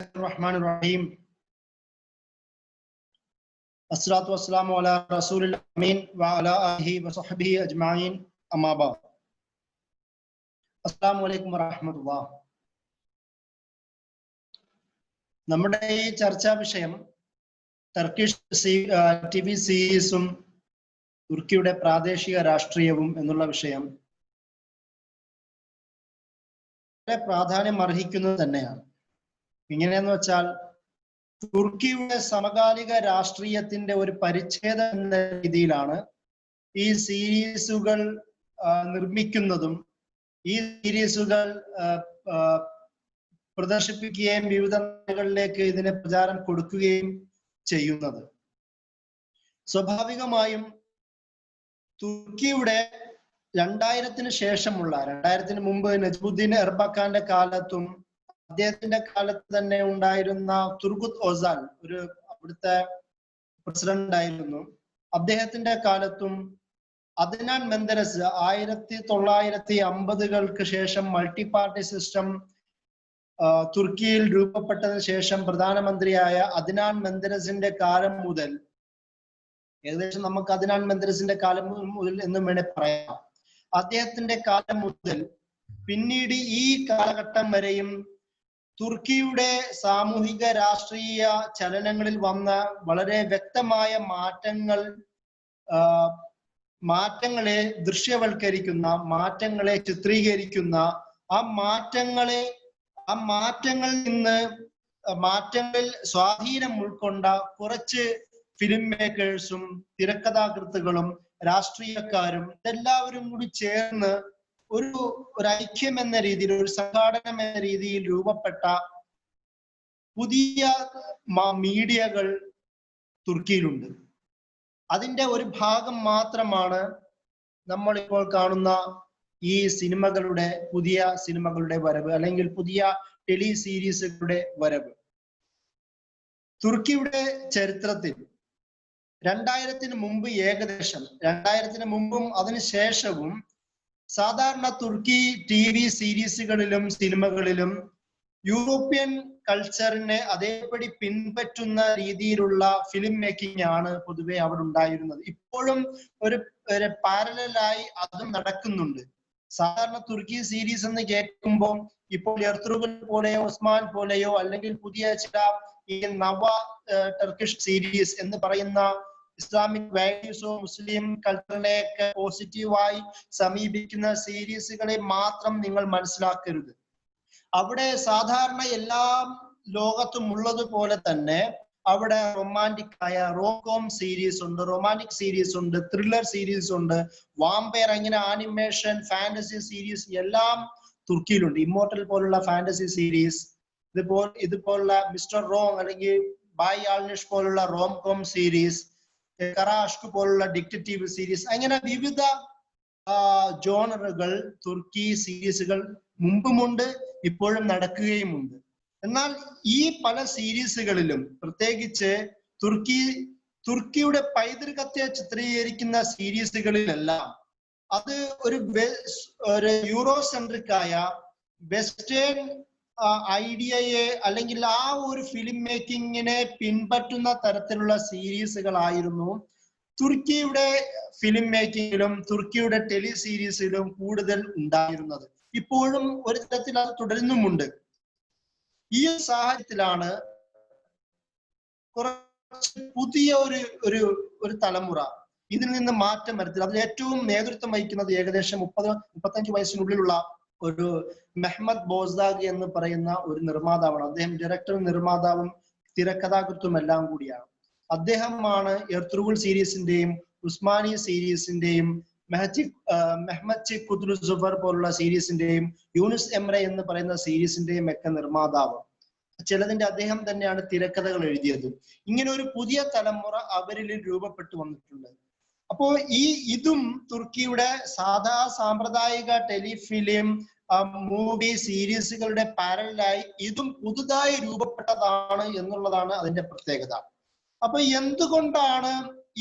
Bismillahirrahmanirrahim. Assalatu wassalamu ala rasulil amin wa ala alihi wa sahbihi ajma'in amma ba'd. Assalamu alaikum warahmatullah. നമ്മുടെ ഈ ചർച്ചാ വിഷയം Turkish TV സീരീസും തുർക്കിയുടെ പ്രാദേശിക രാഷ്ട്രീയവും എന്നുള്ള വിഷയം വളരെ പ്രാധാന്യം അർഹിക്കുന്നത് തന്നെയാണ്. ഇങ്ങനെയെന്ന് വെച്ചാൽ തുർക്കിയുടെ സമകാലിക രാഷ്ട്രീയത്തിന്റെ ഒരു പരിച്ഛേദം എന്ന രീതിയിലാണ് ഈ സീരീസുകൾ നിർമ്മിക്കുന്നതും ഈ സീരീസുകൾ പ്രദർശിപ്പിക്കുകയും വിവിധ നാടുകളിലേക്ക് ഇതിന് പ്രചാരം കൊടുക്കുകയും ചെയ്യുന്നത്. സ്വാഭാവികമായും തുർക്കിയുടെ 2000-ന് ശേഷമുള്ള 2000-ന് മുമ്പ് നജ്മുദ്ദീൻ എർബക്കാന്റെ കാലത്തും അദ്ദേഹത്തിന്റെ കാലത്ത് തന്നെ ഉണ്ടായിരുന്ന തുർഗുത് ഓസാൽ ഒരു അവിടുത്തെ പ്രസിഡന്റ് ആയിരുന്നു. അദ്ദേഹത്തിന്റെ കാലത്തും അദ്നാൻ മെൻഡരസ് 1950-കൾക്ക് ശേഷം മൾട്ടി പാർട്ടി സിസ്റ്റം തുർക്കിയിൽ രൂപപ്പെട്ടതിന് ശേഷം പ്രധാനമന്ത്രിയായ അദ്നാൻ മെൻഡരസിന്റെ കാലം മുതൽ ഏകദേശം നമുക്ക് അദ്നാൻ മെൻഡരസിന്റെ കാലം മുതൽ എന്നും വേണേ പറയാം. അദ്ദേഹത്തിന്റെ കാലം മുതൽ പിന്നീട് ഈ കാലഘട്ടം വരെയും തുർക്കിയുടെ സാമൂഹിക രാഷ്ട്രീയ ചലനങ്ങളിൽ വന്ന വളരെ വ്യക്തമായ മാറ്റങ്ങളെ ദൃശ്യവൽക്കരിക്കുന്ന, മാറ്റങ്ങളെ ചിത്രീകരിക്കുന്ന, മാറ്റങ്ങളിൽ സ്വാധീനം ഉൾക്കൊണ്ട കുറച്ച് ഫിലിം മേക്കേഴ്സും തിരക്കഥാകൃത്തുക്കളും രാഷ്ട്രീയക്കാരും എല്ലാവരും കൂടി ചേർന്ന് ഒരു ഐക്യം എന്ന രീതിയിൽ, ഒരു സംഘാടനം എന്ന രീതിയിൽ രൂപപ്പെട്ട പുതിയ മീഡിയകൾ തുർക്കിയിലുണ്ട്. അതിന്റെ ഒരു ഭാഗം മാത്രമാണ് നമ്മളിപ്പോൾ കാണുന്ന ഈ പുതിയ സിനിമകളുടെ വരവ്, അല്ലെങ്കിൽ പുതിയ ടെലി സീരീസുകളുടെ വരവ്. തുർക്കിയുടെ ചരിത്രത്തിൽ 2000-ന് മുമ്പ്, ഏകദേശം 2000-ന് മുമ്പും അതിനുശേഷവും സാധാരണ തുർക്കി TV സീരീസുകളിലും സിനിമകളിലും യൂറോപ്യൻ കൾച്ചറിനെ അതേപടി പിൻപറ്റുന്ന രീതിയിലുള്ള ഫിലിം മേക്കിംഗ് ആണ് പൊതുവെ അവിടെ ഉണ്ടായിരുന്നത്. ഇപ്പോഴും ഒരു പാരലായി അതും നടക്കുന്നുണ്ട്. സാധാരണ തുർക്കി സീരീസ് എന്ന് കേൾക്കുമ്പോൾ ഇപ്പോൾ എർത്തുഗൽ പോലെയോ ഉസ്മാൻ പോലെയോ അല്ലെങ്കിൽ പുതിയ ചില ഈ നവ ടർക്കിഷ് സീരീസ് എന്ന് പറയുന്ന ഇസ്ലാമിക് വാല്യൂസോ മുസ്ലിം കൾച്ചറിനെയൊക്കെ പോസിറ്റീവായി സമീപിക്കുന്ന സീരീസുകളെ മാത്രം നിങ്ങൾ മനസ്സിലാക്കരുത്. അവിടെ സാധാരണ എല്ലാ ലോകത്തും ഉള്ളതുപോലെ തന്നെ അവിടെ റൊമാൻറ്റിക് ആയ റോകോം സീരീസ് ഉണ്ട്, റൊമാൻറ്റിക് സീരീസ് ഉണ്ട്, ത്രില്ലർ സീരീസ് ഉണ്ട്, വാമ്പയർ, അങ്ങനെ ആനിമേഷൻ, ഫാന്റസി സീരീസ് എല്ലാം തുർക്കിയിലുണ്ട്. ഇമ്മോർട്ടൽ പോലുള്ള ഫാന്റസി സീരീസ്, ഇതുപോലുള്ള മിസ്റ്റർ റോങ് അല്ലെങ്കിൽ ബായ് ആൾനിഷ് പോലുള്ള റോംകോം സീരീസ്, കറാഷ്ക് പോലുള്ള ഡിറ്റക്റ്റീവ് സീരീസ്, അങ്ങനെ വിവിധ ജോണറുകൾ തുർക്കി സീരീസുകൾ മുമ്പുമുണ്ട്, ഇപ്പോഴും നടക്കുകയുമുണ്ട്. എന്നാൽ ഈ പല സീരീസുകളിലും, പ്രത്യേകിച്ച് തുർക്കിയുടെ പൈതൃകത്തെ ചിത്രീകരിക്കുന്ന സീരീസുകളിലെല്ലാം അത് ഒരു യൂറോസെൻട്രിക് ആയ വെസ്റ്റേൺ ഐഡിയയെ അല്ലെങ്കിൽ ആ ഒരു ഫിലിം മേക്കിങ്ങിനെ പിൻപറ്റുന്ന തരത്തിലുള്ള സീരീസുകളായിരുന്നു തുർക്കിയുടെ ഫിലിം മേക്കിങ്ങിലും തുർക്കിയുടെ ടെലി സീരീസിലും കൂടുതൽ ഉണ്ടായിരുന്നത്. ഇപ്പോഴും ഒരു തരത്തിൽ അത് തുടരുന്നുമുണ്ട്. ഈ സാഹചര്യത്തിലാണ് കുറച്ച് പുതിയ ഒരു തലമുറ ഇതിൽ നിന്ന് മാറ്റം വരുത്തുന്നത്. അതിൽ ഏറ്റവും നേതൃത്വം വഹിക്കുന്നത് ഏകദേശം 30-35 വയസ്സിനുള്ളിലുള്ള ഒരു മെഹ്മദ് ബോസ്ദാഗി എന്ന് പറയുന്ന ഒരു നിർമ്മാതാവാണ്. അദ്ദേഹം ഡയറക്ടറും നിർമ്മാതാവും തിരക്കഥാകൃത്തും എല്ലാം കൂടിയാണ്. അദ്ദേഹമാണ് എർത്തുഗൽ സീരീസിന്റെയും ഉസ്മാനി സീരീസിന്റെയും മെഹ്മദ് ഖുദ്രുസുഫർ പോലുള്ള സീരീസിന്റെയും യൂനുസ് എംറെ എന്ന് പറയുന്ന സീരീസിന്റെയും ഒക്കെ നിർമ്മാതാവ്. ചിലതിന്റെ അദ്ദേഹം തന്നെയാണ് തിരക്കഥകൾ എഴുതിയത്. ഇങ്ങനെ ഒരു പുതിയ തലമുറ അവരിൽ രൂപപ്പെട്ടു വന്നിട്ടുണ്ട്. അപ്പോ ഇതും തുർക്കിയുടെ സാമ്പ്രദായിക ടെലിഫിലിം മൂവി സീരീസുകളുടെ പാരലായി ഇതും പുതുതായി രൂപപ്പെട്ടതാണ് എന്നുള്ളതാണ് അതിന്റെ പ്രത്യേകത. അപ്പൊ എന്തുകൊണ്ടാണ്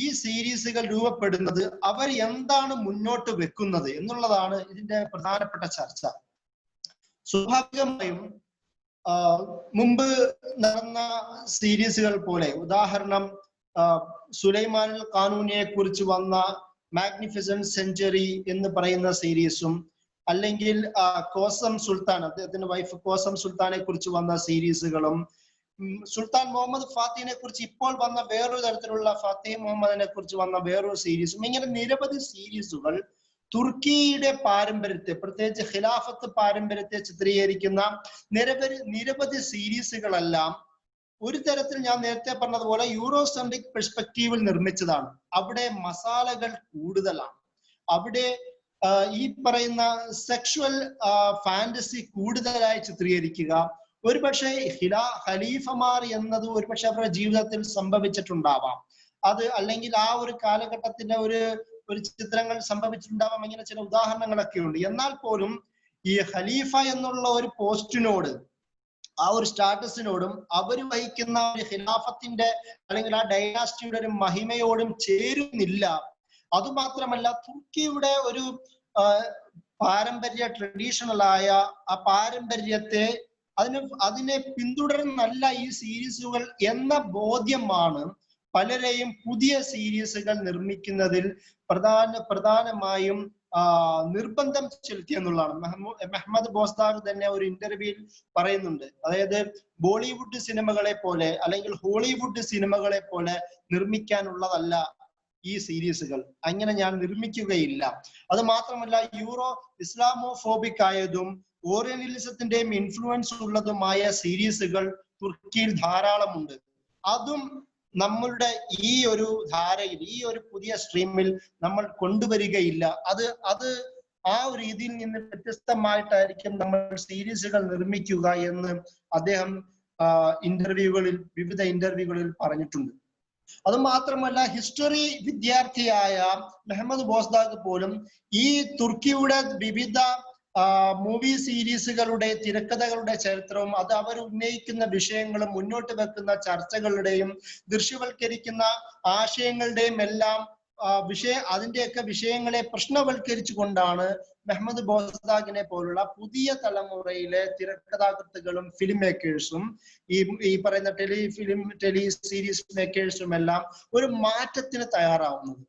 ഈ സീരീസുകൾ രൂപപ്പെടുന്നത്, അവർ എന്താണ് മുന്നോട്ട് വെക്കുന്നത് എന്നുള്ളതാണ് ഇതിന്റെ പ്രധാനപ്പെട്ട ചർച്ച. സ്വാഭാവികമായും മുമ്പ് നടന്ന സീരീസുകൾ പോലെ, ഉദാഹരണം സുലൈമാനുൽ ഖാനൂനിയെ കുറിച്ച് വന്ന മാഗ്നിഫിസന്റ് സെഞ്ചുറി എന്ന് പറയുന്ന സീരീസും, അല്ലെങ്കിൽ കോസം സുൽത്താൻ, അദ്ദേഹത്തിന്റെ വൈഫ് കോസം സുൽത്താനെ കുറിച്ച് വന്ന സീരീസുകളും, സുൽത്താൻ മുഹമ്മദ് ഫാത്തിഹിനെ കുറിച്ച് ഇപ്പോൾ വന്ന വേറൊരു തരത്തിലുള്ള ഫാത്തിഹ് മുഹമ്മദിനെ കുറിച്ച് വന്ന വേറൊരു സീരീസും, ഇങ്ങനെ നിരവധി സീരീസുകൾ തുർക്കിയുടെ പാരമ്പര്യത്തെ, പ്രത്യേകിച്ച് ഖിലാഫത്ത് പാരമ്പര്യത്തെ ചിത്രീകരിക്കുന്ന നിരവധി സീരീസുകളെല്ലാം ഒരു തരത്തിൽ ഞാൻ നേരത്തെ പറഞ്ഞതുപോലെ യൂറോസെൻട്രിക് പെർസ്പെക്റ്റീവിൽ നിർമ്മിച്ചതാണ്. അവിടെ മസാലകൾ കൂടുതലാണ്, അവിടെ ഈ പറയുന്ന സെക്ഷുവൽ ഫാന്റസി കൂടുതലായി ചിത്രീകരിക്കുക. ഒരുപക്ഷെ ഖലീഫമാർ എന്നത് ഒരുപക്ഷെ അവരുടെ ജീവിതത്തിൽ സംഭവിച്ചിട്ടുണ്ടാവാം, അത് അല്ലെങ്കിൽ ആ ഒരു കാലഘട്ടത്തിന്റെ ഒരു ചിത്രങ്ങൾ സംഭവിച്ചിട്ടുണ്ടാവാം. ഇങ്ങനെ ചില ഉദാഹരണങ്ങളൊക്കെ ഉണ്ട്. എന്നാൽ പോലും ഈ ഖലീഫ എന്നുള്ള ഒരു പോസ്റ്റിനോട്, ആ ഒരു സ്റ്റാറ്റസിനോടും അവർ വഹിക്കുന്ന ഒരു ഖിലാഫത്തിന്റെ അല്ലെങ്കിൽ ആ ഡൈനാസ്റ്റിയുടെ ഒരു മഹിമയോടും ചേരുന്നില്ല. അതുമാത്രമല്ല, തുർക്കിയുടെ ഒരു പാരമ്പര്യ ട്രഡീഷണലായ ആ പാരമ്പര്യത്തെ അതിനെ പിന്തുടരുന്നല്ല ഈ സീരീസുകൾ എന്ന ബോധ്യമാണ് പലരെയും പുതിയ സീരീസുകൾ നിർമ്മിക്കുന്നതിൽ പ്രധാനമായും നിർബന്ധം ചെലുത്തി എന്നുള്ളതാണ്. മെഹ്മദ് ബോസ്താഗ് തന്നെ ഒരു ഇന്റർവ്യൂവിൽ പറയുന്നുണ്ട്. അതായത് ബോളിവുഡ് സിനിമകളെ പോലെ അല്ലെങ്കിൽ ഹോളിവുഡ് സിനിമകളെ പോലെ നിർമ്മിക്കാനുള്ളതല്ല ഈ സീരീസുകൾ, അങ്ങനെ ഞാൻ നിർമ്മിക്കുകയില്ല. അത് മാത്രമല്ല, ഇസ്ലാമോഫോബിക് ആയതും ഓറിയന്റലിസത്തിന്റെയും ഇൻഫ്ലുവൻസ് ഉള്ളതുമായ സീരീസുകൾ തുർക്കിയിൽ ധാരാളമുണ്ട്. അതും നമ്മളുടെ ഈ ഒരു ധാരയിൽ, ഈ ഒരു പുതിയ സ്ട്രീമിൽ നമ്മൾ കൊണ്ടുവരികയില്ല. അത് ആ ഒരു രീതിയിൽ നിന്ന് വ്യത്യസ്തമായിട്ടായിരിക്കും നമ്മൾ സീരീസുകൾ നിർമ്മിക്കുക എന്ന് അദ്ദേഹം വിവിധ ഇന്റർവ്യൂകളിൽ പറഞ്ഞിട്ടുണ്ട്. അത് മാത്രമല്ല, ഹിസ്റ്ററി വിദ്യാർത്ഥിയായ മെഹമ്മദ് ബോസ്താഗ് പോലും ഈ തുർക്കിയുടെ വിവിധ മൂവി സീരീസുകളുടെ തിരക്കഥകളുടെ ചരിത്രവും അത് അവർ ഉന്നയിക്കുന്ന വിഷയങ്ങളും മുന്നോട്ട് വെക്കുന്ന ചർച്ചകളുടെയും ദൃശ്യവൽക്കരിക്കുന്ന ആശയങ്ങളുടെയും എല്ലാം അതിന്റെയൊക്കെ വിഷയങ്ങളെ പ്രശ്നവൽക്കരിച്ചു കൊണ്ടാണ് മെഹമ്മദ് ബോസ്താഗിനെ പോലുള്ള പുതിയ തലമുറയിലെ തിരക്കഥാകൃത്തുക്കളും ഫിലിം മേക്കേഴ്സും ഈ പറയുന്ന ടെലി സീരീസ് മേക്കേഴ്സും എല്ലാം ഒരു മാറ്റത്തിന് തയ്യാറാവുന്നത്.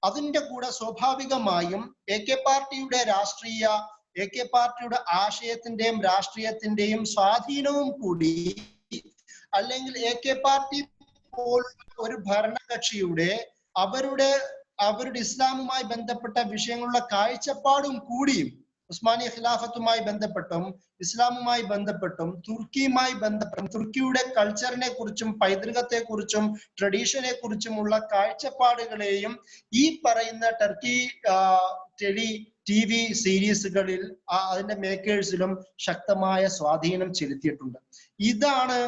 അതിന്റെ കൂടെ സ്വാഭാവികമായും AK പാർട്ടിയുടെ ആശയത്തിന്റെയും രാഷ്ട്രീയത്തിന്റെയും സ്വാധീനവും കൂടി, അല്ലെങ്കിൽ AK പാർട്ടി പോലുള്ള ഒരു ഭരണകക്ഷിയുടെ അവരുടെ ഇസ്ലാമുമായി ബന്ധപ്പെട്ട വിഷയങ്ങളുള്ള കാഴ്ചപ്പാടും കൂടിയും, ഉസ്മാനിയ ഖിലാഫത്തുമായി ബന്ധപ്പെട്ടും ഇസ്ലാമുമായി ബന്ധപ്പെട്ടും തുർക്കിയുമായി ബന്ധപ്പെട്ടും തുർക്കിയുടെ കൾച്ചറിനെ കുറിച്ചും പൈതൃകത്തെ കുറിച്ചും ട്രഡീഷനെ കുറിച്ചുമുള്ള കാഴ്ചപ്പാടുകളെയും ഈ പറയുന്ന ടർക്കി TV സീരീസുകളിൽ അതിന്റെ മേക്കേഴ്സിലും ശക്തമായ സ്വാധീനം ചെലുത്തിയിട്ടുണ്ട്. ഇതാണ്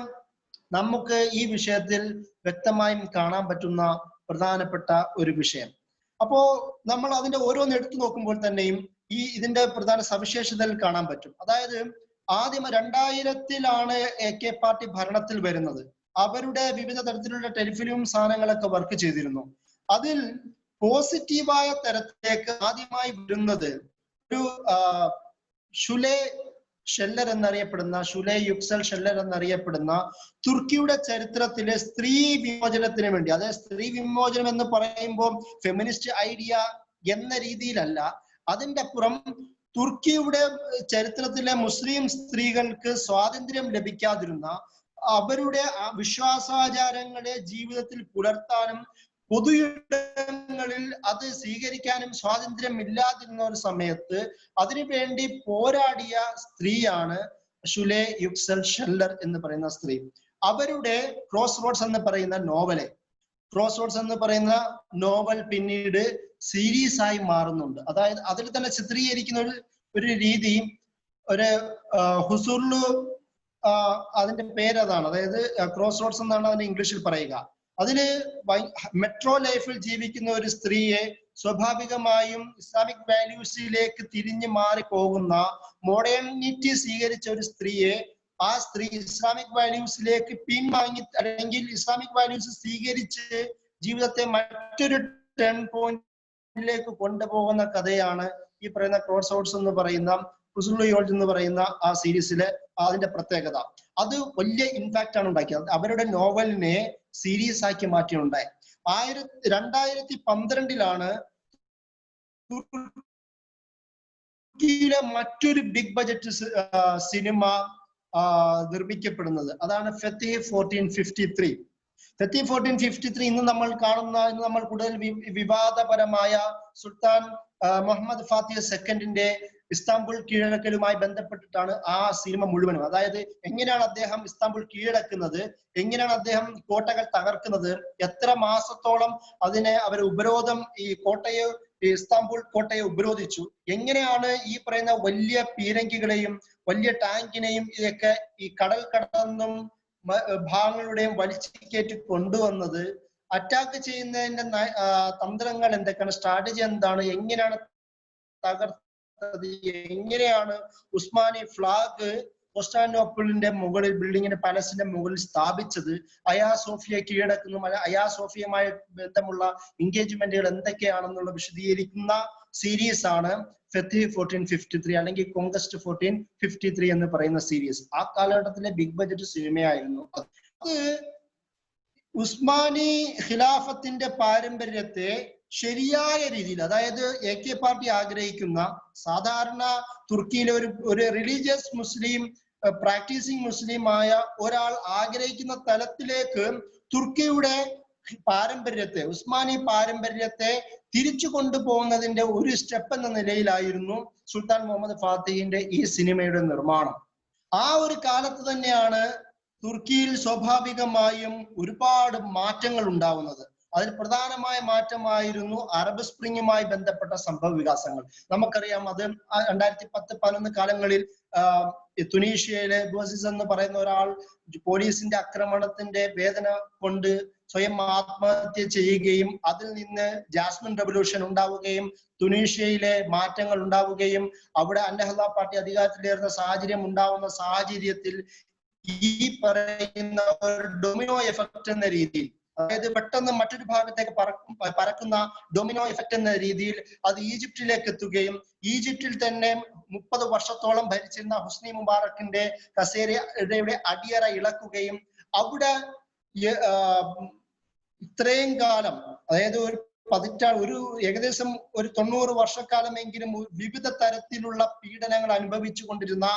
നമുക്ക് ഈ വിഷയത്തിൽ വ്യക്തമായും കാണാൻ പറ്റുന്ന പ്രധാനപ്പെട്ട ഒരു വിഷയം. അപ്പോ നമ്മൾ അതിന്റെ ഓരോന്ന് എടുത്തു നോക്കുമ്പോൾ തന്നെയും ഇതിന്റെ പ്രധാന സവിശേഷതകൾ കാണാൻ പറ്റും. അതായത് ആദ്യം 2000-ലാണ് AK പാർട്ടി ഭരണത്തിൽ വരുന്നത്. അവരുടെ വിവിധ തരത്തിലുള്ള ടെലിഫിലിം സാധനങ്ങളൊക്കെ വർക്ക് ചെയ്തിരുന്നു. അതിൽ പോസിറ്റീവായ തരത്തിലേക്ക് ആദ്യമായി വരുന്നത് ഒരു ഷുലേ യുക്സൽ ഷെല്ലർ എന്നറിയപ്പെടുന്ന തുർക്കിയുടെ ചരിത്രത്തിലെ സ്ത്രീ വിമോചനത്തിന് വേണ്ടി, അതായത് സ്ത്രീ വിമോചനം എന്ന് പറയുമ്പോൾ ഫെമിനിസ്റ്റ് ഐഡിയ എന്ന രീതിയിലല്ല, അതിന്റെ അപ്പുറം തുർക്കിയുടെ ചരിത്രത്തിലെ മുസ്ലിം സ്ത്രീകൾക്ക് സ്വാതന്ത്ര്യം ലഭിക്കാതിരുന്ന, അവരുടെ വിശ്വാസാചാരങ്ങളെ ജീവിതത്തിൽ പുലർത്താനും പൊതുയിടങ്ങളിൽ അത് സ്വീകരിക്കാനും സ്വാതന്ത്ര്യം ഇല്ലാതിരുന്ന ഒരു സമയത്ത് അതിനുവേണ്ടി പോരാടിയ സ്ത്രീയാണ് ഷുലേ യുക്സൽ ഷെല്ലർ എന്ന് പറയുന്ന സ്ത്രീ. അവരുടെ ക്രോസ് റോഡ്സ് എന്ന് പറയുന്ന നോവൽ പിന്നീട് സീരീസ് ആയി മാറുന്നുണ്ട്. അതായത് അതിൽ തന്നെ ചിത്രീകരിക്കുന്ന ഒരു രീതി, ഒരു ഹുസുർലു, അതിന്റെ പേരതാണ്, അതായത് ക്രോസ് റോഡ്സ് എന്നാണ് അതിന് ഇംഗ്ലീഷിൽ പറയുക. അതില് മെട്രോ ലൈഫിൽ ജീവിക്കുന്ന ഒരു സ്ത്രീയെ സ്വാഭാവികമായും ഇസ്ലാമിക് വാല്യൂസിലേക്ക് തിരിഞ്ഞു മാറി പോകുന്ന, മോഡേണിറ്റി സ്വീകരിച്ച ഒരു സ്ത്രീയെ ആ സ്ത്രീ ഇസ്ലാമിക് വാല്യൂസിലേക്ക് പിൻവാങ്ങി, അല്ലെങ്കിൽ ഇസ്ലാമിക് വാല്യൂസ് സ്വീകരിച്ച് ജീവിതത്തെ മറ്റൊരു ടേൺ പോയിന്റിലേക്ക് കൊണ്ടുപോകുന്ന കഥയാണ് ഈ പറയുന്ന ക്രോസ് റോഡ്സ് എന്ന് പറയുന്ന, ഹുസുർലു യോൾഡ് എന്ന് പറയുന്ന ആ സീരീസിലെ അതിന്റെ പ്രത്യേകത. അത് വലിയ ഇമ്പാക്റ്റ് ആണ് ഉണ്ടാക്കിയത്. അവരുടെ നോവലിനെ സീരീസ് ആക്കി മാറ്റിയുണ്ടായി. 2012 തുർക്കിയിലെ മറ്റൊരു ബിഗ് ബജറ്റ് സിനിമ നിർമ്മിക്കപ്പെടുന്നത്. അതാണ് ഫെത്തിഹ് 1453. ഫെത്തിഹ് 1453 ഇന്ന് നമ്മൾ കൂടുതൽ വിവാദപരമായ സുൽത്താൻ മുഹമ്മദ് ഫാത്തിഹ് സെക്കൻഡിന്റെ ഇസ്താംബുൾ കീഴടക്കലുമായി ബന്ധപ്പെട്ടിട്ടാണ് ആ സിനിമ മുഴുവനും. അതായത് എങ്ങനെയാണ് അദ്ദേഹം ഇസ്താംബുൾ കീഴടക്കുന്നത്, എങ്ങനെയാണ് അദ്ദേഹം കോട്ടകൾ തകർക്കുന്നത്, എത്ര മാസത്തോളം അതിനെ അവർ ഉപരോധം ഇസ്താംബുൾ കോട്ടയെ ഉപരോധിച്ചു, എങ്ങനെയാണ് ഈ പറയുന്ന വലിയ പീരങ്കികളെയും വലിയ ടാങ്കിനെയും ഇതൊക്കെ ഈ കടൽ കടന്നും ഭാഗങ്ങളുടെയും വലിച്ചിക്കേറ്റ് കൊണ്ടുവന്നത്, അറ്റാക്ക് ചെയ്യുന്നതിന്റെ തന്ത്രങ്ങൾ എന്തൊക്കെയാണ്, സ്ട്രാറ്റജി എന്താണ്, എങ്ങനെയാണ് തകർത്തത്, എങ്ങനെയാണ് ഉസ്മാനി ഫ്ലാഗ് കോൺസ്റ്റാന്റിനോപ്പിളിന്റെ മുകളിൽ ബിൽഡിങ്ങിന്റെ പാലസിന്റെ മുകളിൽ സ്ഥാപിച്ചത്, അയാ സോഫിയ കീഴടക്കുന്നു, അയാ സോഫിയുമായി ബന്ധമുള്ള എൻഗേജ്മെന്റുകൾ എന്തൊക്കെയാണെന്നുള്ള വിശദീകരിക്കുന്ന സീരീസ് ആണ് ഫെത്തിഹ് 1453 അല്ലെങ്കിൽ കോങ്കസ്റ്റ് 1453 എന്ന് പറയുന്ന സീരീസ്. ആ കാലഘട്ടത്തിലെ ബിഗ് ബജറ്റ് സിനിമയായിരുന്നു അത്. ഉസ്മാനി ഖിലാഫത്തിന്റെ പാരമ്പര്യത്തെ ശരിയായ രീതിയിൽ, അതായത് AK പാർട്ടി ആഗ്രഹിക്കുന്ന, സാധാരണ തുർക്കിയിലെ ഒരു റിലീജിയസ് മുസ്ലിം പ്രാക്ടീസിങ് മുസ്ലിമായ ഒരാൾ ആഗ്രഹിക്കുന്ന തലത്തിലേക്ക് തുർക്കിയുടെ പാരമ്പര്യത്തെ, ഉസ്മാനി പാരമ്പര്യത്തെ തിരിച്ചു കൊണ്ടുപോകുന്നതിന്റെ ഒരു സ്റ്റെപ്പ് എന്ന നിലയിലായിരുന്നു സുൽത്താൻ മുഹമ്മദ് ഫാത്തിഹിന്റെ ഈ സിനിമയുടെ നിർമ്മാണം. ആ ഒരു കാലത്ത് തന്നെയാണ് തുർക്കിയിൽ സ്വാഭാവികമായും ഒരുപാട് മാറ്റങ്ങൾ ഉണ്ടാവുന്നത്. അതിൽ പ്രധാനമായ മാറ്റമായിരുന്നു അറബ് സ്പ്രിങ്ങുമായി ബന്ധപ്പെട്ട സംഭവ വികാസങ്ങൾ. നമുക്കറിയാം, അത് 2010-11 കാലങ്ങളിൽ തുനീഷ്യയിലെ ബോസിസ് എന്ന് പറയുന്ന ഒരാൾ പോലീസിന്റെ ആക്രമണത്തിന്റെ വേദന കൊണ്ട് സ്വയം ആത്മഹത്യ ചെയ്യുകയും അതിൽ നിന്ന് ജാസ്മിൻ റെവല്യൂഷൻ ഉണ്ടാവുകയും തുനീഷ്യയിലെ മാറ്റങ്ങൾ ഉണ്ടാവുകയും അവിടെ അന്നഹ്ള പാർട്ടി അധികാരത്തിലേറുന്ന സാഹചര്യം ഉണ്ടാവുന്ന സാഹചര്യത്തിൽ ഈ പറയുന്ന ഒരു ഡൊമിനോ എഫക്റ്റ് എന്ന രീതിയിൽ, അതായത് പെട്ടെന്ന് മറ്റൊരു ഭാഗത്തേക്ക് പറക്കുന്ന ഡൊമിനോ എഫക്റ്റ് എന്ന രീതിയിൽ അത് ഈജിപ്തിലേക്ക് എത്തുകയും ഈജിപ്തിൽ തന്നെ 30 വർഷത്തോളം ഭരിച്ചിരുന്ന ഹുസ്നി മുബാറക്കിന്റെ കസേരയുടെ അടിയറ ഇളക്കുകയും അവിടെ ഇത്രയും കാലം, അതായത് ഒരു ഏകദേശം ഒരു 90 വർഷക്കാലമെങ്കിലും വിവിധ തരത്തിലുള്ള പീഡനങ്ങൾ അനുഭവിച്ചു കൊണ്ടിരുന്ന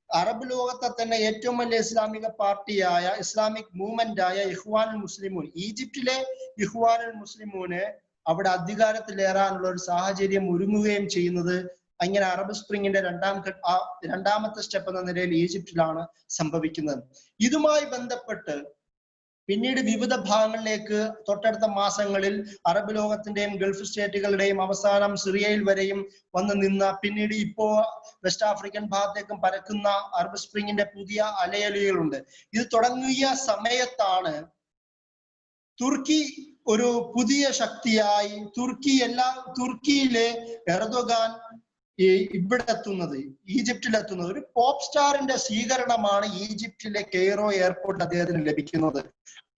അറബ് ലോകത്തെ തന്നെ ഏറ്റവും വലിയ ഇസ്ലാമിക പാർട്ടിയായ ഇസ്ലാമിക് മൂവ്മെന്റ് ആയ ഇഖ്വാനുൽ മുസ്ലിമൂൻ, ഈജിപ്തിലെ ഇഖ്വാനുൽ മുസ്ലിമൂന് അവിടെ അധികാരത്തിലേറാനുള്ള ഒരു സാഹചര്യം ഒരുങ്ങുകയും ചെയ്യുന്നത് അങ്ങനെ അറബ് സ്പ്രിങ്ങിന്റെ രണ്ടാമത്തെ സ്റ്റെപ്പ് എന്ന നിലയിൽ ഈജിപ്തിലാണ് സംഭവിക്കുന്നത്. ഇതുമായി ബന്ധപ്പെട്ട് പിന്നീട് വിവിധ ഭാഗങ്ങളിലേക്ക് തൊട്ടടുത്ത മാസങ്ങളിൽ അറബ് ലോകത്തിന്റെയും ഗൾഫ് സ്റ്റേറ്റുകളുടെയും അവസാനം സിറിയയിൽ വരെയും വന്ന് നിന്ന, പിന്നീട് ഇപ്പോ വെസ്റ്റ് ആഫ്രിക്കൻ ഭാഗത്തേക്കും പരക്കുന്ന അറബ് സ്പ്രിങ്ങിന്റെ പുതിയ അലയലുകളുണ്ട്. ഇത് തുടങ്ങിയ സമയത്താണ് തുർക്കി ഒരു പുതിയ ശക്തിയായി തുർക്കിയിലെ എർദോഗാൻ ഇവിടെ എത്തുന്നത്, ഈജിപ്തിലെത്തുന്നത്. ഒരു പോപ്പ് സ്റ്റാറിന്റെ സ്വീകരണമാണ് ഈജിപ്തിലെ കെയ്റോ എയർപോർട്ട് അദ്ദേഹത്തിന് ലഭിക്കുന്നത്.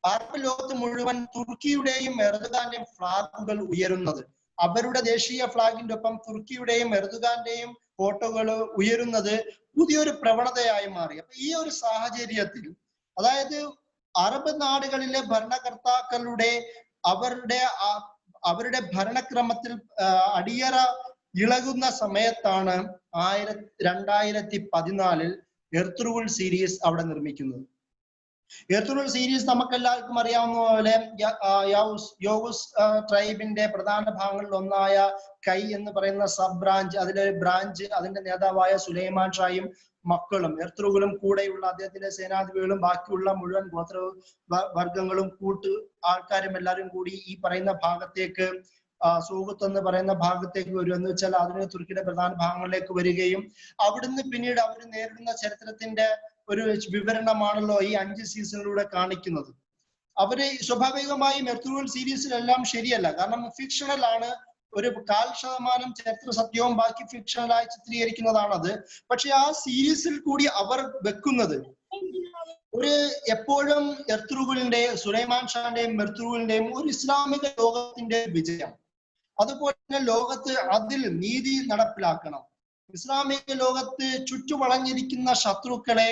അറബ് ലോകത്ത് മുഴുവൻ തുർക്കിയുടെയും എർദോഗാന്റെയും ഫ്ലാഗുകൾ ഉയരുന്നത്, അവരുടെ ദേശീയ ഫ്ലാഗിന്റെ ഒപ്പം തുർക്കിയുടെയും എർദോഗാന്റെയും ഫോട്ടോകൾ ഉയരുന്നത് പുതിയൊരു പ്രവണതയായി മാറി. അപ്പൊ ഈ ഒരു സാഹചര്യത്തിൽ, അതായത് അറബ് നാടുകളിലെ ഭരണകർത്താക്കളുടെ അവരുടെ ഭരണക്രമത്തിൽ അടിയറ ഇളകുന്ന സമയത്താണ് 2014 എർത്തുറുൾ സീരീസ് അവിടെ നിർമ്മിക്കുന്നത്. എർത്തുറുൾ സീരീസ് നമുക്കെല്ലാവർക്കും അറിയാവുന്ന പോലെ യോഗുസ് ട്രൈബിന്റെ പ്രധാന ഭാഗങ്ങളിൽ ഒന്നായ കൈ എന്ന് പറയുന്ന സബ് ബ്രാഞ്ച്, അതിലൊരു ബ്രാഞ്ച്, അതിന്റെ നേതാവായ സുലൈമാൻ ഷായും മക്കളും എർത്തുറുകളും കൂടെയുള്ള അദ്ദേഹത്തിന്റെ സേനാധിപതികളും ബാക്കിയുള്ള മുഴുവൻ ഗോത്ര വർഗങ്ങളും ആൾക്കാരും എല്ലാവരും കൂടി ഈ പറയുന്ന ഭാഗത്തേക്ക് സൂഖത്ത് എന്ന് പറയുന്ന ഭാഗത്തേക്ക് വരും. എന്ന് വെച്ചാൽ ആധുനിക തുർക്കിയുടെ പ്രധാന ഭാഗങ്ങളിലേക്ക് വരികയും അവിടുന്ന് പിന്നീട് അവർ നേരിടുന്ന ചരിത്രത്തിന്റെ ഒരു വിവരണമാണല്ലോ ഈ 5 സീസണിലൂടെ കാണിക്കുന്നത്. അവര് സ്വാഭാവികമായും എർത്തുറുൾ സീരീസിലെല്ലാം ശരിയല്ല, കാരണം ഫിക്ഷണൽ ആണ്. ഒരു 1/4% ചരിത്ര സത്യവും ബാക്കി ഫിക്ഷണലായി ചിത്രീകരിക്കുന്നതാണത്. പക്ഷെ ആ സീരീസിൽ കൂടി അവർ വെക്കുന്നത് എപ്പോഴും എർത്തുറുളിന്റെ, സുലൈമാൻ ഷാന്റെയും എർത്തുറുളിന്റെയും ഒരു ഇസ്ലാമിക ലോകത്തിന്റെ വിജയം. അതുപോലെ തന്നെ ലോകത്ത് അതിൽ നീതി നടപ്പിലാക്കണം. ഇസ്ലാമിക ലോകത്ത് ചുറ്റുവളഞ്ഞിരിക്കുന്ന ശത്രുക്കളെ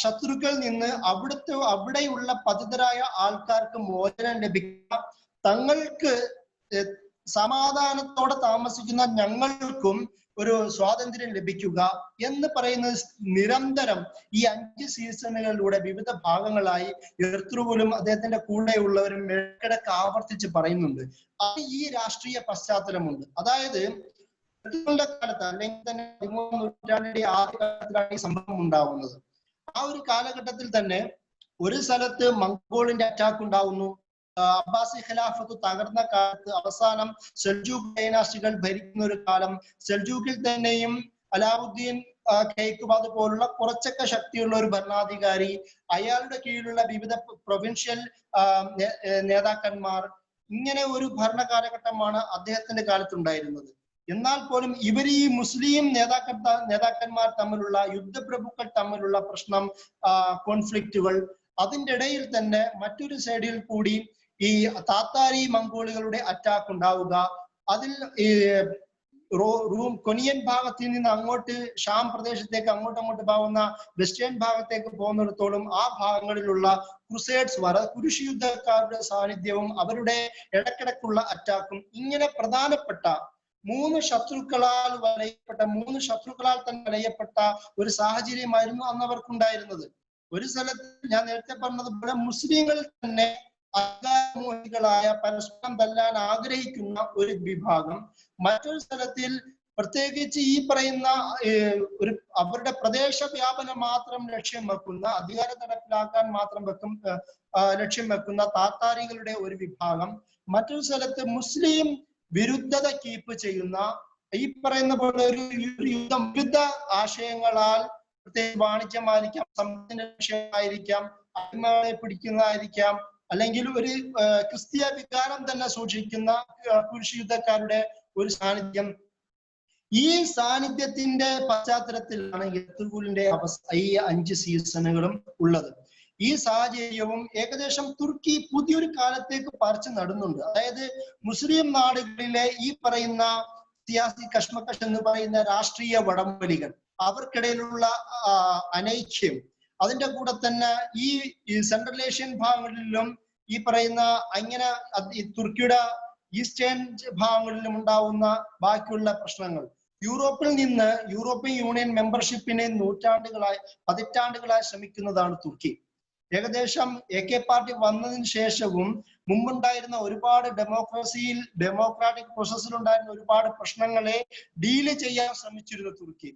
ശത്രുക്കളിൽ നിന്ന് അവിടെയുള്ള പതിതരായ ആൾക്കാർക്ക് മോചനം ലഭിക്കുക, തങ്ങൾക്ക് സമാധാനത്തോടെ താമസിക്കുന്ന ഞങ്ങൾക്കും ഒരു സ്വാതന്ത്ര്യം ലഭിക്കുക എന്ന് പറയുന്നത് നിരന്തരം ഈ 5 സീസണുകളിലൂടെ വിവിധ ഭാഗങ്ങളായി എർത്തുഗുലും അദ്ദേഹത്തിന്റെ കൂടെയുള്ളവരും ഇടയ്ക്കിടയ്ക്ക് ആവർത്തിച്ച് പറയുന്നുണ്ട്. അത് ഈ രാഷ്ട്രീയ പശ്ചാത്തലമുണ്ട്. അതായത് എർത്തുഗുലിന്റെ കാലത്ത് അല്ലെങ്കിൽ തന്നെ 13ാം നൂറ്റാണ്ടിന്റെ ആദ്യ കാലത്തിലാണ് ഈ സംഭവം ഉണ്ടാവുന്നത്. ആ ഒരു കാലഘട്ടത്തിൽ തന്നെ ഒരു സ്ഥലത്ത് മംഗോളിന്റെ അറ്റാക്ക് ഉണ്ടാവുന്നു. അബ്ബാസി ഖിലാഫത്ത് തകർന്ന കാലത്ത് അവസാനം സെൽജൂക്ക് ഡൈനാസ്റ്റികൾ ഭരിക്കുന്ന ഒരു കാലം, സെൽജൂക്കിൽ തന്നെയും അലാവുദ്ദീൻ ഖൈഖ്ബാദ് പോലുള്ള കുറച്ചൊക്കെ ശക്തിയുള്ള ഒരു ഭരണാധികാരി, അയാളുടെ കീഴിലുള്ള വിവിധ പ്രൊവിൻഷ്യൽ നേതാക്കന്മാർ, ഇങ്ങനെ ഒരു ഭരണകാലഘട്ടമാണ് അദ്ദേഹത്തിന്റെ കാലത്തുണ്ടായിരുന്നത്. എന്നാൽ പോലും ഇവർ ഈ മുസ്ലിം നേതാക്കന്മാർ തമ്മിലുള്ള യുദ്ധപ്രഭുക്കൾ തമ്മിലുള്ള പ്രശ്നം, കോൺഫ്ലിക്റ്റുകൾ, അതിൻ്റെ ഇടയിൽ തന്നെ മറ്റൊരു സൈഡിൽ കൂടി ഈ താത്താരി മംഗോളികളുടെ അറ്റാക്ക് ഉണ്ടാവുക, അതിൽ ഈ കൊനിയൻ ഭാഗത്തിൽ നിന്ന് അങ്ങോട്ട് ഷാം പ്രദേശത്തേക്ക് അങ്ങോട്ട് പോകുന്ന വെസ്റ്റേൺ ഭാഗത്തേക്ക് പോകുന്നിടത്തോളം ആ ഭാഗങ്ങളിലുള്ള ക്രുസേഡ്സ് കുരിശ് യുദ്ധക്കാരുടെ സാന്നിധ്യവും അവരുടെ ഇടക്കിടക്കുള്ള അറ്റാക്കും, ഇങ്ങനെ പ്രധാനപ്പെട്ട 3 ശത്രുക്കളാൽ തന്നെ വലയപ്പെട്ട ഒരു സാഹചര്യമായിരുന്നു അന്ന് അവർക്കുണ്ടായിരുന്നത്. ഒരു സ്ഥലത്ത് ഞാൻ നേരത്തെ പറഞ്ഞതുപോലെ മുസ്ലിങ്ങൾ തന്നെ അധികാരമോഹികളായ പരസ്പരം തല്ലാൻ ആഗ്രഹിക്കുന്ന ഒരു വിഭാഗം, മറ്റൊരു സ്ഥലത്തിൽ പ്രത്യേകിച്ച് ഈ പറയുന്ന അവരുടെ പ്രദേശ വ്യാപനം മാത്രം ലക്ഷ്യം വെക്കുന്ന, അധികാരം നടപ്പിലാക്കാൻ മാത്രം ലക്ഷ്യം വെക്കുന്ന താത്താരികളുടെ ഒരു വിഭാഗം, മറ്റൊരു സ്ഥലത്ത് മുസ്ലിം വിരുദ്ധത കീപ്പ് ചെയ്യുന്ന, ഈ പറയുന്ന പോലെ ഒരു വിരുദ്ധ ആശയങ്ങളാൽ പ്രത്യേക വാണിജ്യമായിരിക്കാം, സമ്പത്തിന്റെ ലക്ഷ്യമായിരിക്കാം, അടിമകളെ പിടിക്കുന്നതായിരിക്കാം, അല്ലെങ്കിൽ ഒരു ക്രിസ്തീയ വികാരം തന്നെ സൂക്ഷിക്കുന്ന കുരിശ് യുദ്ധക്കാരുടെ ഒരു സാന്നിധ്യം. ഈ സാന്നിധ്യത്തിന്റെ പശ്ചാത്തലത്തിലാണ് എർത്തുഗുലിന്റെ ഈ 5 സീസണുകളും ഉള്ളത്. ഈ സാഹചര്യവും ഏകദേശം തുർക്കി പുതിയൊരു കാലത്തേക്ക് പറിച്ചു നടുന്നുണ്ട്. അതായത് മുസ്ലിം നാടുകളിലെ ഈ പറയുന്ന സിയാസി കശ്മകഷ് എന്ന് പറയുന്ന രാഷ്ട്രീയ വടംവലികൾ, അവർക്കിടയിലുള്ള അനൈക്യം, അതിന്റെ കൂടെ തന്നെ ഈ സെൻട്രൽ ഏഷ്യൻ ഭാഗങ്ങളിലും ഈ പറയുന്ന അങ്ങനെ തുർക്കിയുടെ ഈസ്റ്റേൺ ഭാഗങ്ങളിലും ഉണ്ടാവുന്ന ബാക്കിയുള്ള പ്രശ്നങ്ങൾ, യൂറോപ്പിൽ നിന്ന് യൂറോപ്യൻ യൂണിയൻ മെമ്പർഷിപ്പിന് പതിറ്റാണ്ടുകളായി ശ്രമിക്കുന്നതാണ് തുർക്കി. ഏകദേശം AK പാർട്ടി വന്നതിന് ശേഷവും മുമ്പുണ്ടായിരുന്ന ഒരുപാട് ഡെമോക്രാറ്റിക് പ്രോസസ്സിലുണ്ടായിരുന്ന ഒരുപാട് പ്രശ്നങ്ങളെ ഡീല് ചെയ്യാൻ ശ്രമിച്ചിരുന്നു തുർക്കി.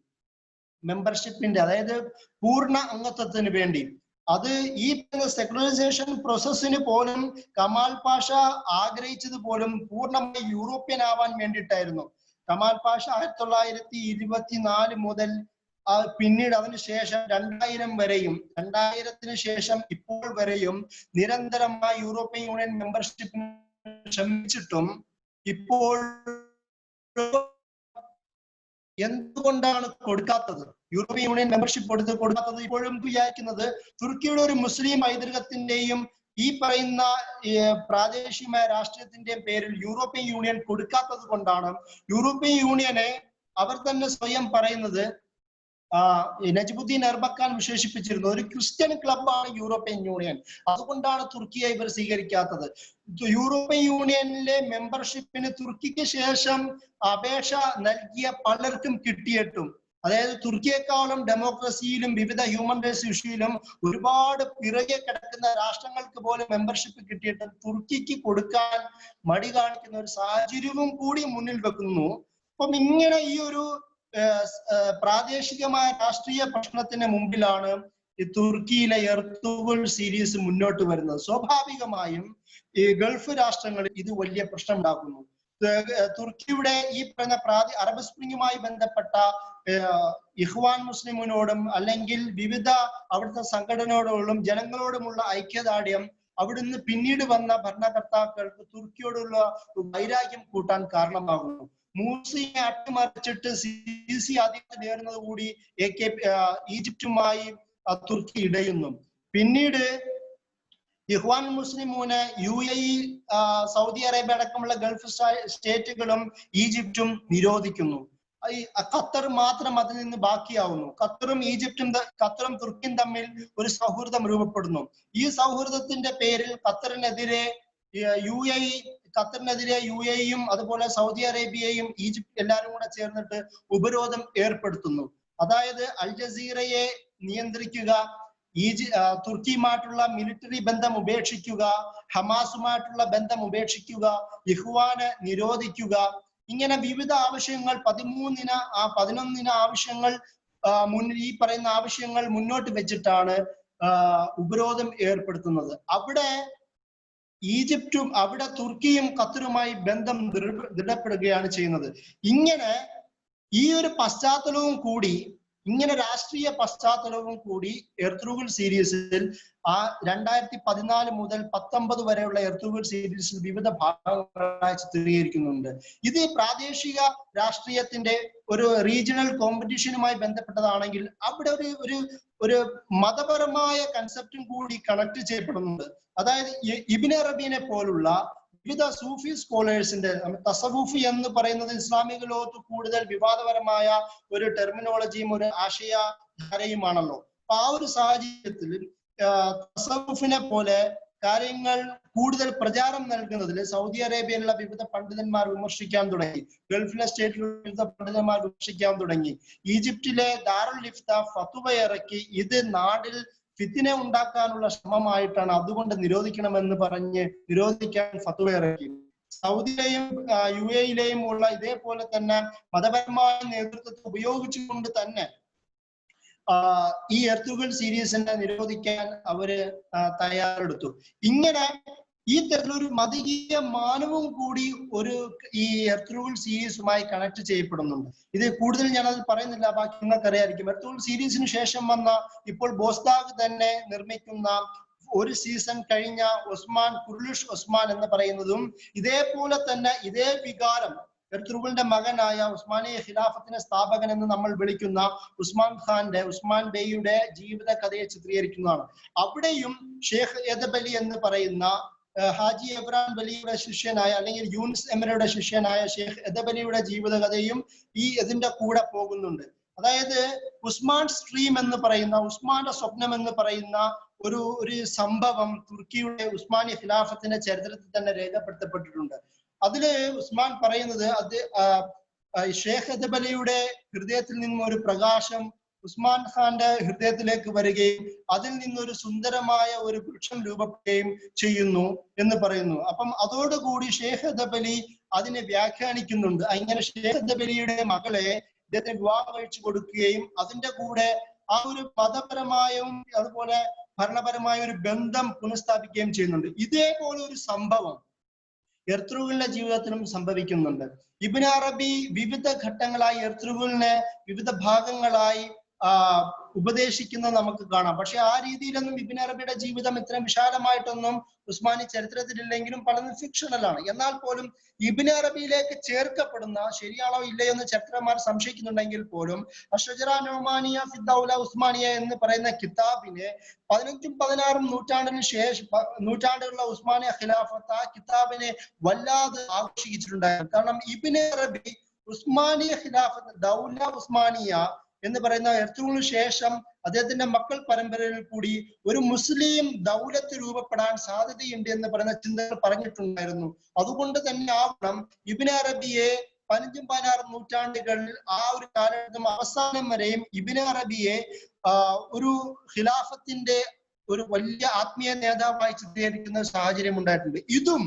മെമ്പർഷിപ്പിന്റെ, അതായത് പൂർണ്ണ അംഗത്വത്തിന് വേണ്ടി. അത് ഈ സെക്കുലറൈസേഷൻ പ്രോസസ്സിന് പോലും കമാൽ പാഷ ആഗ്രഹിച്ചത് പോലും പൂർണ്ണമായി യൂറോപ്യൻ ആവാൻ വേണ്ടിയിട്ടായിരുന്നു. കമാൽ പാഷ 1924 മുതൽ പിന്നീട് അതിനുശേഷം 2000 വരെയും 2000-ന് ശേഷം ഇപ്പോൾ വരെയും നിരന്തരമായി യൂറോപ്യൻ യൂണിയൻ മെമ്പർഷിപ്പിന് ശ്രമിച്ചിട്ടും ഇപ്പോൾ എന്തുകൊണ്ടാണ് കൊടുക്കാത്തത്, യൂറോപ്യൻ യൂണിയൻ മെമ്പർഷിപ്പ് കൊടുക്കാത്തത്? ഇപ്പോഴും വിചാരിക്കുന്നത് തുർക്കിയുടെ ഒരു മുസ്ലിം പൈതൃകത്തിന്റെയും ഈ പറയുന്ന പ്രാദേശികമായ രാഷ്ട്രീയത്തിന്റെയും പേരിൽ യൂറോപ്യൻ യൂണിയൻ കൊടുക്കാത്തത് കൊണ്ടാണ്. യൂറോപ്യൻ യൂണിയനെ അവർ തന്നെ സ്വയം പറയുന്നത്, നജ്മുദ്ദീൻ എർബക്കാൻ വിശേഷിപ്പിച്ചിരുന്നു, ഒരു ക്രിസ്ത്യൻ ക്ലബാണ് യൂറോപ്യൻ യൂണിയൻ. അതുകൊണ്ടാണ് തുർക്കിയെ ഇവർ സ്വീകരിക്കാത്തത്. യൂറോപ്യൻ യൂണിയനിലെ മെമ്പർഷിപ്പിന് തുർക്കിക്ക് ശേഷം അപേക്ഷ നൽകിയ പലർക്കും കിട്ടിയിട്ടും, അതായത് തുർക്കിയെക്കാളും ഡെമോക്രസിയിലും വിവിധ ഹ്യൂമൻ റൈറ്റ്സ് ഇഷ്യൂയിലും ഒരുപാട് പിറകെ കിടക്കുന്ന രാഷ്ട്രങ്ങൾക്ക് പോലും മെമ്പർഷിപ്പ് കിട്ടിയിട്ടും തുർക്കിക്ക് കൊടുക്കാൻ മടി കാണിക്കുന്ന ഒരു സാഹചര്യവും കൂടി മുന്നിൽ വെക്കുന്നു. അപ്പം ഇങ്ങനെ ഈ ഒരു പ്രാദേശികമായ രാഷ്ട്രീയ പ്രശ്നത്തിന് മുമ്പിലാണ് ഈ തുർക്കിയിലെ എർത്തുഗുൽ സീരീസ് മുന്നോട്ട് വരുന്നത്. സ്വാഭാവികമായും ഈ ഗൾഫ് രാഷ്ട്രങ്ങളിൽ ഇത് വലിയ പ്രശ്നം ഉണ്ടാക്കുന്നു. തുർക്കിയുടെ ഈ പറയുന്ന അറബ് സ്പ്രിങ്ങുമായി ബന്ധപ്പെട്ട ഇഖ്വാൻ മുസ്ലിമിനോടും അല്ലെങ്കിൽ വിവിധ അവിടുത്തെ സംഘടനകളോടും ജനങ്ങളോടുമുള്ള ഐക്യദാർഢ്യം അവിടുന്ന് പിന്നീട് വന്ന ഭരണകർത്താക്കൾക്ക് തുർക്കിയോടുള്ള വൈരാഗ്യം കൂട്ടാൻ കാരണമാകുന്നു. മൂസിയെ അട്ടിമറിച്ചിട്ട് സിസി ആദ്യത്തെ നേരുന്നത് കൂടി ഈജിപ്തുമായി തുർക്കി ഇടയുന്നു. പിന്നീട് ഇഖ്വാൻ മുസ്ലിമൂന് UAE, സൗദി അറേബ്യ അടക്കമുള്ള ഗൾഫ് സ്റ്റേറ്റുകളും ഈജിപ്തും നിരോധിക്കുന്നു. ഈ ഖത്തർ മാത്രം അതിൽ നിന്ന് ബാക്കിയാവുന്നു. ഖത്തറും തുർക്കിയും തമ്മിൽ ഒരു സൗഹൃദം രൂപപ്പെടുന്നു. ഈ സൗഹൃദത്തിന്റെ പേരിൽ ഖത്തറിനെതിരെ യു എ യും അതുപോലെ സൗദി അറേബ്യയും ഈജിപ്ത് എല്ലാവരും കൂടെ ചേർന്നിട്ട് ഉപരോധം ഏർപ്പെടുത്തുന്നു. അതായത് അൽ ജസീറയെ നിയന്ത്രിക്കുക, തുർക്കിയുമായിട്ടുള്ള മിലിറ്ററി ബന്ധം ഉപേക്ഷിക്കുക, ഹമാസുമായിട്ടുള്ള ബന്ധം ഉപേക്ഷിക്കുക, ഇഖ്വാനെ നിരോധിക്കുക, ഇങ്ങനെ വിവിധ ആവശ്യങ്ങൾ 11 ആവശ്യങ്ങൾ ഈ പറയുന്ന ആവശ്യങ്ങൾ മുന്നോട്ട് വെച്ചിട്ടാണ് ഉപരോധം ഏർപ്പെടുത്തുന്നത്. അവിടെ തുർക്കിയും ഖത്തറുമായി ബന്ധം ദൃഢപ്പെടുകയാണ് ചെയ്യുന്നത്. ഇങ്ങനെ ഈ ഒരു പശ്ചാത്തലവും കൂടി, ഇങ്ങനെ രാഷ്ട്രീയ പശ്ചാത്തലവും കൂടി എർത്തുഗുൽ സീരീസിൽ 2014 മുതൽ 19 വരെയുള്ള എർത്തുഗുൽ സീരീസിൽ വിവിധ ഭാഗങ്ങളായി ചിത്രീകരിക്കുന്നുണ്ട്. ഇത് പ്രാദേശിക രാഷ്ട്രീയത്തിന്റെ ഒരു റീജിയണൽ കോമ്പറ്റീഷനുമായി ബന്ധപ്പെട്ടതാണെങ്കിൽ അവിടെ ഒരു മതപരമായ കൺസെപ്റ്റും കൂടി കണക്ട് ചെയ്യപ്പെടുന്നുണ്ട്. അതായത് ഇബ്നു അറബിനെ പോലുള്ള വിവിധ സൂഫി സ്കോളേഴ്സിന്റെ, തസവൂഫ് എന്ന് പറയുന്നത് ഇസ്ലാമിക ലോകത്ത് കൂടുതൽ വിവാദപരമായ ഒരു ടെർമിനോളജിയും ഒരു ആശയധാരയുമാണല്ലോ. അപ്പൊ ആ ഒരു സാഹചര്യത്തിൽ തസവൂഫിനെ പോലെ കാര്യങ്ങൾ കൂടുതൽ പ്രചാരം നൽകുന്നതിൽ സൗദി അറേബ്യയിലുള്ള വിവിധ പണ്ഡിതന്മാർ വിമർശിക്കാൻ തുടങ്ങി, ഗൾഫിലെ സ്റ്റേറ്റിലുള്ള വിവിധ പണ്ഡിതന്മാർ വിമർശിക്കാൻ തുടങ്ങി. ഈജിപ്തിലെ ദാറുൽ ഇഫ്ത ഫത്വ ഇറക്കി ഇത് നാട്ടിൽ ഫിത്തിനെ ഉണ്ടാക്കാനുള്ള ശ്രമമായിട്ടാണ്, അതുകൊണ്ട് നിരോധിക്കണമെന്ന് പറഞ്ഞ് നിരോധിക്കാൻ ഫത്വ ഇറക്കി. സൗദിയിലെയും യു എയിലെയും ഉള്ള ഇതേപോലെ തന്നെ മതപരമായ നേതൃത്വത്തെ ഉപയോഗിച്ചുകൊണ്ട് തന്നെ ഈ എർത്തുഗുൽ സീരീസിനെ നിരോധിക്കാൻ അവര് തയ്യാറെടുത്തു. ഇങ്ങനെ ഈ തരത്തിലൊരു മതകീയ മാനവും കൂടി ഈ എർത്തുഗുൽ സീരീസുമായി കണക്ട് ചെയ്യപ്പെടുന്നുണ്ട്. ഇത് കൂടുതൽ ഞാനത് പറയുന്നില്ല, ബാക്കി നിങ്ങൾക്ക് അറിയാമായിരിക്കും. എർത്തുഗുൽ സീരീസിന് ശേഷം വന്ന ഇപ്പോൾ ബോസ്താഗ് തന്നെ നിർമ്മിക്കുന്ന ഒരു സീസൺ കഴിഞ്ഞ കുർലുഷ് ഉസ്മാൻ എന്ന് പറയുന്നതും ഇതേപോലെ തന്നെ ഇതേ വികാരം എർത്തുഗുലിന്റെ മകനായ ഉസ്മാനിയ ഖിലാഫത്തിന്റെ സ്ഥാപകൻ എന്ന് നമ്മൾ വിളിക്കുന്ന ഉസ്മാൻ ബേയുടെ ജീവിത കഥയെ ചിത്രീകരിക്കുന്നതാണ്. അവിടെയും ഷേഖ് എദബലി എന്ന് പറയുന്ന ഹാജി എബ്രാൻ ബലിയുടെ ശിഷ്യനായ അല്ലെങ്കിൽ യൂനിസ് എമരയുടെ ശിഷ്യനായ ഷേഖ് എദബലിയുടെ ജീവിതകഥയും ഇതിന്റെ കൂടെ പോകുന്നുണ്ട്. അതായത് ഉസ്മാൻ സ്ട്രീം എന്ന് പറയുന്ന, ഉസ്മാന്റെ സ്വപ്നം എന്ന് പറയുന്ന ഒരു സംഭവം തുർക്കിയുടെ ഉസ്മാനി ഖിലാഫത്തിന്റെ ചരിത്രത്തിൽ തന്നെ രേഖപ്പെടുത്തപ്പെട്ടിട്ടുണ്ട്. അതില് ഉസ്മാൻ പറയുന്നത് ഷേഖ് എദബലിയുടെ ഹൃദയത്തിൽ നിന്നും ഒരു പ്രകാശം ഉസ്മാൻ ഖാന്റെ ഹൃദയത്തിലേക്ക് വരികയും അതിൽ നിന്നൊരു സുന്ദരമായ ഒരു വൃക്ഷം രൂപപ്പെടുകയും ചെയ്യുന്നു എന്ന് പറയുന്നു. അപ്പം അതോടുകൂടി ഷേഖ് എദബലി അതിനെ വ്യാഖ്യാനിക്കുന്നുണ്ട്. അങ്ങനെ ഷേഖ് എദബലിയുടെ മകളെ ഇദ്ദേഹത്തിന് വിവാഹം കഴിച്ചു കൊടുക്കുകയും അതിന്റെ കൂടെ ആ ഒരു മതപരമായും അതുപോലെ ഭരണപരമായ ഒരു ബന്ധം പുനഃസ്ഥാപിക്കുകയും ചെയ്യുന്നുണ്ട്. ഇതേപോലെ ഒരു സംഭവം എർത്തുഗുലിന്റെ ജീവിതത്തിലും സംഭവിക്കുന്നുണ്ട്. ഇബ്നു അറബി വിവിധ ഘട്ടങ്ങളായി എർത്തുഗുലിനെ വിവിധ ഭാഗങ്ങളായി ഉപദേശിക്കുന്നത് നമുക്ക് കാണാം. പക്ഷെ ആ രീതിയിലൊന്നും ഇബ്നു അറബിയുടെ ജീവിതം ഇത്രയും വിശാലമായിട്ടൊന്നും ഉസ്മാനി ചരിത്രത്തിലില്ലെങ്കിലും പലതും ഫിക്ഷണലാണ്. എന്നാൽ പോലും ഇബ്നു അറബിയിലേക്ക് ചേർക്കപ്പെടുന്ന, ശരിയാണോ ഇല്ലയോ എന്ന് ചരിത്രന്മാർ സംശയിക്കുന്നുണ്ടെങ്കിൽ പോലും അഷ്ജറ നൊമാനിയ ഫി ദൗല ഉസ്മാനിയ എന്ന് പറയുന്ന കിതാബിനെ 15ഉം 16ഉം നൂറ്റാണ്ടുകളുള്ള ഉസ്മാനിയ ഖിലാഫത്ത് ആ കിതാബിനെ വല്ലാതെ ആകർഷിച്ചിട്ടുണ്ടായിരുന്നു. കാരണം ഇബ്നു അറബി ഉസ്മാനിയ ഖിലാഫത്ത് ദൗല ഉസ്മാനിയ എന്ന് പറയുന്ന എർത്തുഗുലിന് ശേഷം അദ്ദേഹത്തിന്റെ മക്കൾ പരമ്പരയിൽ കൂടി ഒരു മുസ്ലിം ദൗലത്ത് രൂപപ്പെടാൻ സാധ്യതയുണ്ട് എന്ന് പറയുന്ന ചിന്തകൾ പറഞ്ഞിട്ടുണ്ടായിരുന്നു. അതുകൊണ്ട് തന്നെ ആവണം ഇബ്നു അറബിയെ 15ഉം 16ഉം നൂറ്റാണ്ടുകളിൽ ആ ഒരു കാലഘട്ടം അവസാനം വരെയും ഇബ്നു അറബിയെ ഒരു ഖിലാഫത്തിന്റെ ഒരു വലിയ ആത്മീയ നേതാവായി ചിത്രീകരിക്കുന്ന സാഹചര്യം ഉണ്ടായിട്ടുണ്ട്. ഇതും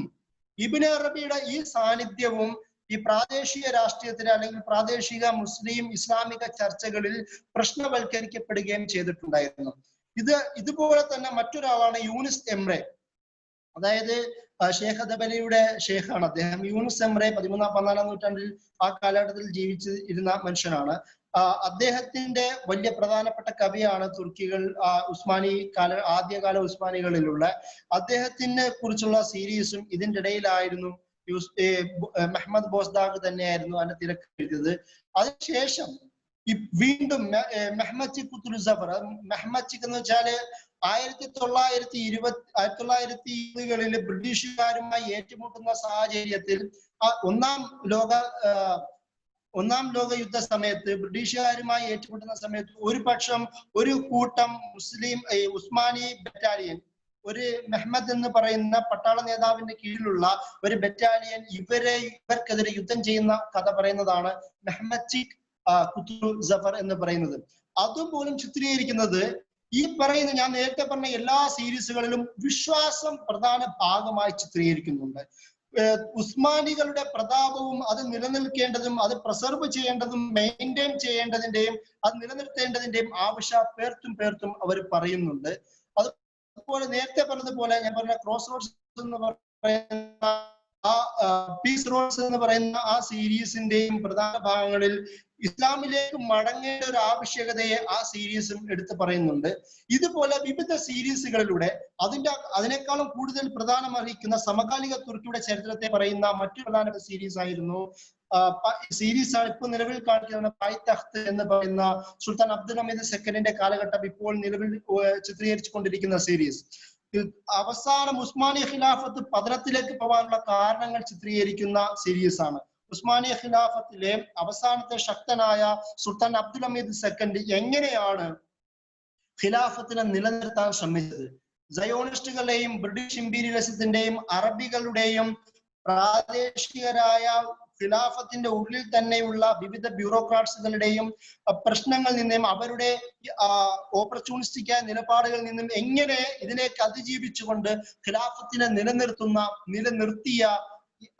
ഇബ്നു അറബിയുടെ ഈ സാന്നിധ്യവും ഈ പ്രാദേശിക രാഷ്ട്രീയത്തിലെ അല്ലെങ്കിൽ പ്രാദേശിക മുസ്ലിം ഇസ്ലാമിക ചർച്ചകളിൽ പ്രശ്നവൽക്കരിക്കപ്പെടുകയും ചെയ്തിട്ടുണ്ടായിരുന്നു. ഇതുപോലെ തന്നെ മറ്റൊരാളാണ് യൂനിസ് എംറെ. അതായത് ഷേഖ് എദബലിയുടെ ഷേഖാണ് അദ്ദേഹം. യൂനിസ് എംറെ 13-14 നൂറ്റാണ്ടിൽ ആ കാലഘട്ടത്തിൽ ജീവിച്ചിരുന്ന മനുഷ്യനാണ്. അദ്ദേഹത്തിന്റെ വലിയ പ്രധാനപ്പെട്ട കവിയാണ് തുർക്കികൾ ഉസ്മാനി ആദ്യകാല ഉസ്മാനികളിലുള്ള. അദ്ദേഹത്തിനെ കുറിച്ചുള്ള സീരീസും ഇതിന്റെ ഇടയിലായിരുന്നു മെഹമ്മദ് ബോസ്ദാഗ് തന്നെയായിരുന്നു അതിന്റെ തിരക്ക് എഴുതിയത്. അതിനുശേഷം വീണ്ടും മെഹമ്മദ് കുത്തുലുസഫർ, മെഹമ്മദ് എന്ന് വെച്ചാല് 1920കളിൽ ബ്രിട്ടീഷുകാരുമായി ഏറ്റുമുട്ടുന്ന സാഹചര്യത്തിൽ ഒന്നാം ലോക ഒന്നാം ലോക യുദ്ധ സമയത്ത് ബ്രിട്ടീഷുകാരുമായി ഏറ്റുമുട്ടുന്ന സമയത്ത് ഒരു കൂട്ടം മുസ്ലിം ഉസ്മാനി ബറ്റാലിയൻ, ഒരു മെഹ്മദ് എന്ന് പറയുന്ന പട്ടാള നേതാവിന്റെ കീഴിലുള്ള ഒരു ബറ്റാലിയൻ ഇവർക്കെതിരെ യുദ്ധം ചെയ്യുന്ന കഥ പറയുന്നതാണ് മെഹ്മദ് കുത്തുൽ ജഫർ എന്ന് പറയുന്നത്. അതുപോലും ചിത്രീകരിക്കുന്നത് ഈ പറയുന്ന ഞാൻ നേരത്തെ പറഞ്ഞ എല്ലാ സീരീസുകളിലും വിശ്വാസം പ്രധാന ഭാഗമായി ചിത്രീകരിക്കുന്നുണ്ട്. ഉസ്മാനികളുടെ പ്രതാപവും അത് നിലനിൽക്കേണ്ടതും അത് പ്രിസർവ് ചെയ്യേണ്ടതും മെയിൻറ്റെയിൻ ചെയ്യേണ്ടതിന്റെയും അത് നിലനിർത്തേണ്ടതിന്റെയും ആവശ്യം പേർത്തും അവർ പറയുന്നുണ്ട്. അതുപോലെ നേരത്തെ പറഞ്ഞതുപോലെ ഞാൻ പറഞ്ഞ ക്രോസ് റോഡ്സ് എന്ന് പറയുന്ന പീസ് റോഡ്സ് എന്ന് പറയുന്ന ആ സീരീസിന്റെയും പ്രധാന ഭാഗങ്ങളിൽ ഇസ്ലാമിലേക്ക് മടങ്ങേണ്ട ഒരു ആവശ്യകതയെ ആ സീരീസും എടുത്തു പറയുന്നുണ്ട്. ഇതുപോലെ വിവിധ സീരീസുകളിലൂടെ അതിനേക്കാളും കൂടുതൽ പ്രധാനമർഹിക്കുന്ന സമകാലിക തുർക്കിയുടെ ചരിത്രത്തെ പറയുന്ന മറ്റു പ്രധാന സീരീസ് ആയിരുന്നു സീരീസാണ് ഇപ്പൊ നിലവിൽ കാണിക്കുന്ന പൈതഖ്ത് എന്ന് പറയുന്ന സുൽത്താൻ അബ്ദുൽ ഹമീദ് സെക്കൻഡിന്റെ കാലഘട്ടം ഇപ്പോൾ നിലവിൽ ചിത്രീകരിച്ചു കൊണ്ടിരിക്കുന്ന സീരീസ്. അവസാനം ഉസ്മാനിയ ഖിലാഫത്ത് പതനത്തിലേക്ക് പോകാനുള്ള കാരണങ്ങൾ ചിത്രീകരിക്കുന്ന സീരീസ് ആണ്. ഉസ്മാനിയ ഖിലാഫത്തിലെ അവസാനത്തെ ശക്തനായ സുൽത്താൻ അബ്ദുൽ ഹമീദ് സെക്കൻഡ് എങ്ങനെയാണ് ഖിലാഫത്തിനെ നിലനിർത്താൻ ശ്രമിച്ചത്, സയോണിസ്റ്റുകളുടെയും ബ്രിട്ടീഷ് ഇമ്പീരിയലിസത്തിന്റെയും അറബികളുടെയും പ്രാദേശികരായ ഖിലാഫത്തിന്റെ ഉള്ളിൽ തന്നെയുള്ള വിവിധ ബ്യൂറോക്രാറ്റ്സുകളുടെയും പ്രശ്നങ്ങളിൽ നിന്നും അവരുടെ ഓപ്പർച്യൂണിസ്റ്റിക്കായ നിലപാടുകളിൽ നിന്നും എങ്ങനെ ഇതിലേക്ക് അതിജീവിച്ചുകൊണ്ട് ഖിലാഫത്തിനെ നിലനിർത്തിയ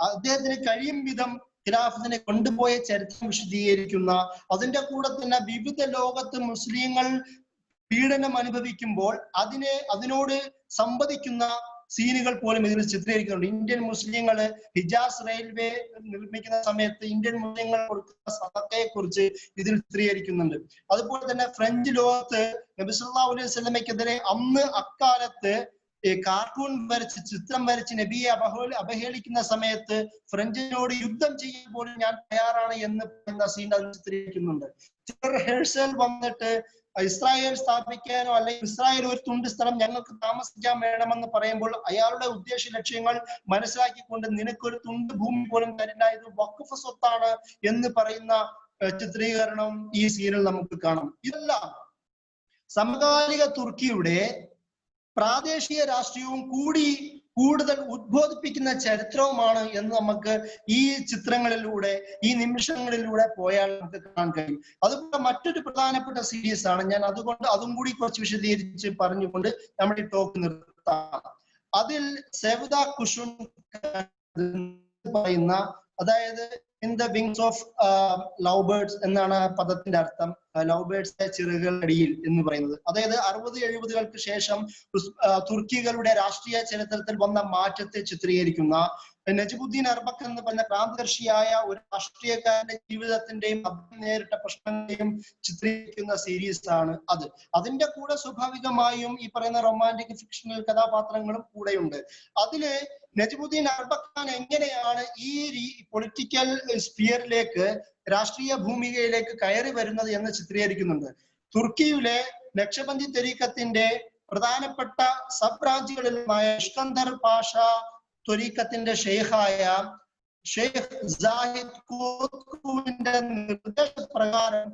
അദ്ദേഹത്തിന് കഴിയും വിധം ഖിലാഫത്തിനെ കൊണ്ടുപോയ ചരിത്രം വിശദീകരിക്കുന്ന, അതിന്റെ കൂടെ തന്നെ വിവിധ ലോകത്ത് മുസ്ലിങ്ങൾ പീഡനം അനുഭവിക്കുമ്പോൾ അതിനോട് സംവദിക്കുന്ന സീനുകൾ പോലും ഇതിൽ ചിത്രീകരിക്കുന്നുണ്ട്. ഇന്ത്യൻ മുസ്ലിങ്ങൾ ഹിജാസ് റെയിൽവേ നിർമ്മിക്കുന്ന സമയത്ത് ഇന്ത്യൻ മുസ്ലിങ്ങൾ കൊടുക്കുന്ന സദക്കയെ കുറിച്ച് ഇതിൽ ചിത്രീകരിക്കുന്നുണ്ട്. അതുപോലെ തന്നെ ഫ്രഞ്ച് ലോകത്ത് നബി സല്ലല്ലാഹു അലൈഹി വസല്ലമയ്ക്കെതിരെ അക്കാലത്ത് കാർട്ടൂൺ ചിത്രം വരച്ച് നബിയെ അപഹേളിക്കുന്ന സമയത്ത് ഫ്രഞ്ചിനോട് യുദ്ധം ചെയ്യാൻ പോലും ഞാൻ തയ്യാറാണ് എന്ന് പറയുന്ന സീൻ അതിൽ ചിത്രീകരിക്കുന്നുണ്ട്. ഹെർസൽ വന്നിട്ട് ഇസ്രായേൽ സ്ഥാപിക്കാനോ അല്ലെങ്കിൽ ഇസ്രായേൽ ഒരു തുണ്ട് സ്ഥലം ഞങ്ങൾക്ക് താമസിക്കാൻ വേണമെന്ന് പറയുമ്പോൾ അയാളുടെ ഉദ്ദേശ ലക്ഷ്യങ്ങൾ മനസ്സിലാക്കിക്കൊണ്ട് നിനക്കൊരു തുണ്ട് ഭൂമി പോലും തരില്ല, ഇത് വഖഫ് സ്വത്താണ് എന്ന് പറയുന്ന ചിത്രീകരണം ഈ സീനിൽ നമുക്ക് കാണാം. ഇതെല്ലാം സമകാലിക തുർക്കിയുടെ പ്രാദേശിക രാഷ്ട്രീയവും കൂടുതൽ ഉദ്ബോധിപ്പിക്കുന്ന ചരിത്രവുമാണ് എന്ന് നമുക്ക് ഈ ചിത്രങ്ങളിലൂടെ ഈ നിമിഷങ്ങളിലൂടെ പോയാൽ നമുക്ക് കാണാൻ കഴിയും. അതുപോലെ മറ്റൊരു പ്രധാനപ്പെട്ട സീരീസ് ആണ്, ഞാൻ അതും കൂടി കുറച്ച് വിശദീകരിച്ച് പറഞ്ഞുകൊണ്ട് നമ്മുടെ ഈ ടോക്ക് നിർത്താം. അതിൽ സേവദ കുഷുൻ പറയുന്ന, അതായത് in the wings of love birds എന്നാണ് ആ പദത്തിന്റെ അർത്ഥം, ലവ് ബേർഡ്സിന്റെ ചിറകുകളടിയിൽ എന്ന് പറയുന്നത്. അതായത് 60-70-കൾക്ക് ശേഷം തുർക്കികളുടെ രാഷ്ട്രീയ ചരിത്രത്തിൽ വന്ന മാറ്റത്തെ ചിത്രീകരിക്കുന്ന നജിബുദ്ദീൻ അർബക്ക് എന്ന് പറഞ്ഞ ക്രാന്തദർശിയായ ഒരു രാഷ്ട്രീയക്കാരന്റെ ജീവിതത്തിന്റെയും നേരിട്ട പ്രശ്നങ്ങളെയും ചിത്രീകരിക്കുന്ന സീരീസ് ആണ് അത്. അതിന്റെ കൂടെ സ്വാഭാവികമായും ഈ പറയുന്ന റൊമാന്റിക് ഫിക്ഷണൽ കഥാപാത്രങ്ങളും കൂടെയുണ്ട്. അതില് നജിബുദ്ദീൻ അർബക് ഖാൻ എങ്ങനെയാണ് ഈ പൊളിറ്റിക്കൽ സ്ഫിയറിലേക്ക്, രാഷ്ട്രീയ ഭൂമികയിലേക്ക് കയറി വരുന്നത് എന്ന് ചിത്രീകരിക്കുന്നുണ്ട്. തുർക്കിയിലെ നക്ഷബന്ദി തരീഖത്തിന്റെ പ്രധാനപ്പെട്ട സബ് ബ്രാഞ്ചുകളിലുമായ ഇസ്കന്ദർ പാഷ ത്വരീഖത്തിന്റെ ഷെയ്ഖായ ഷെയ്ഖ് സാഹിദ് കൂത്കുവിന്റെ നിർദ്ദേശപ്രകാരം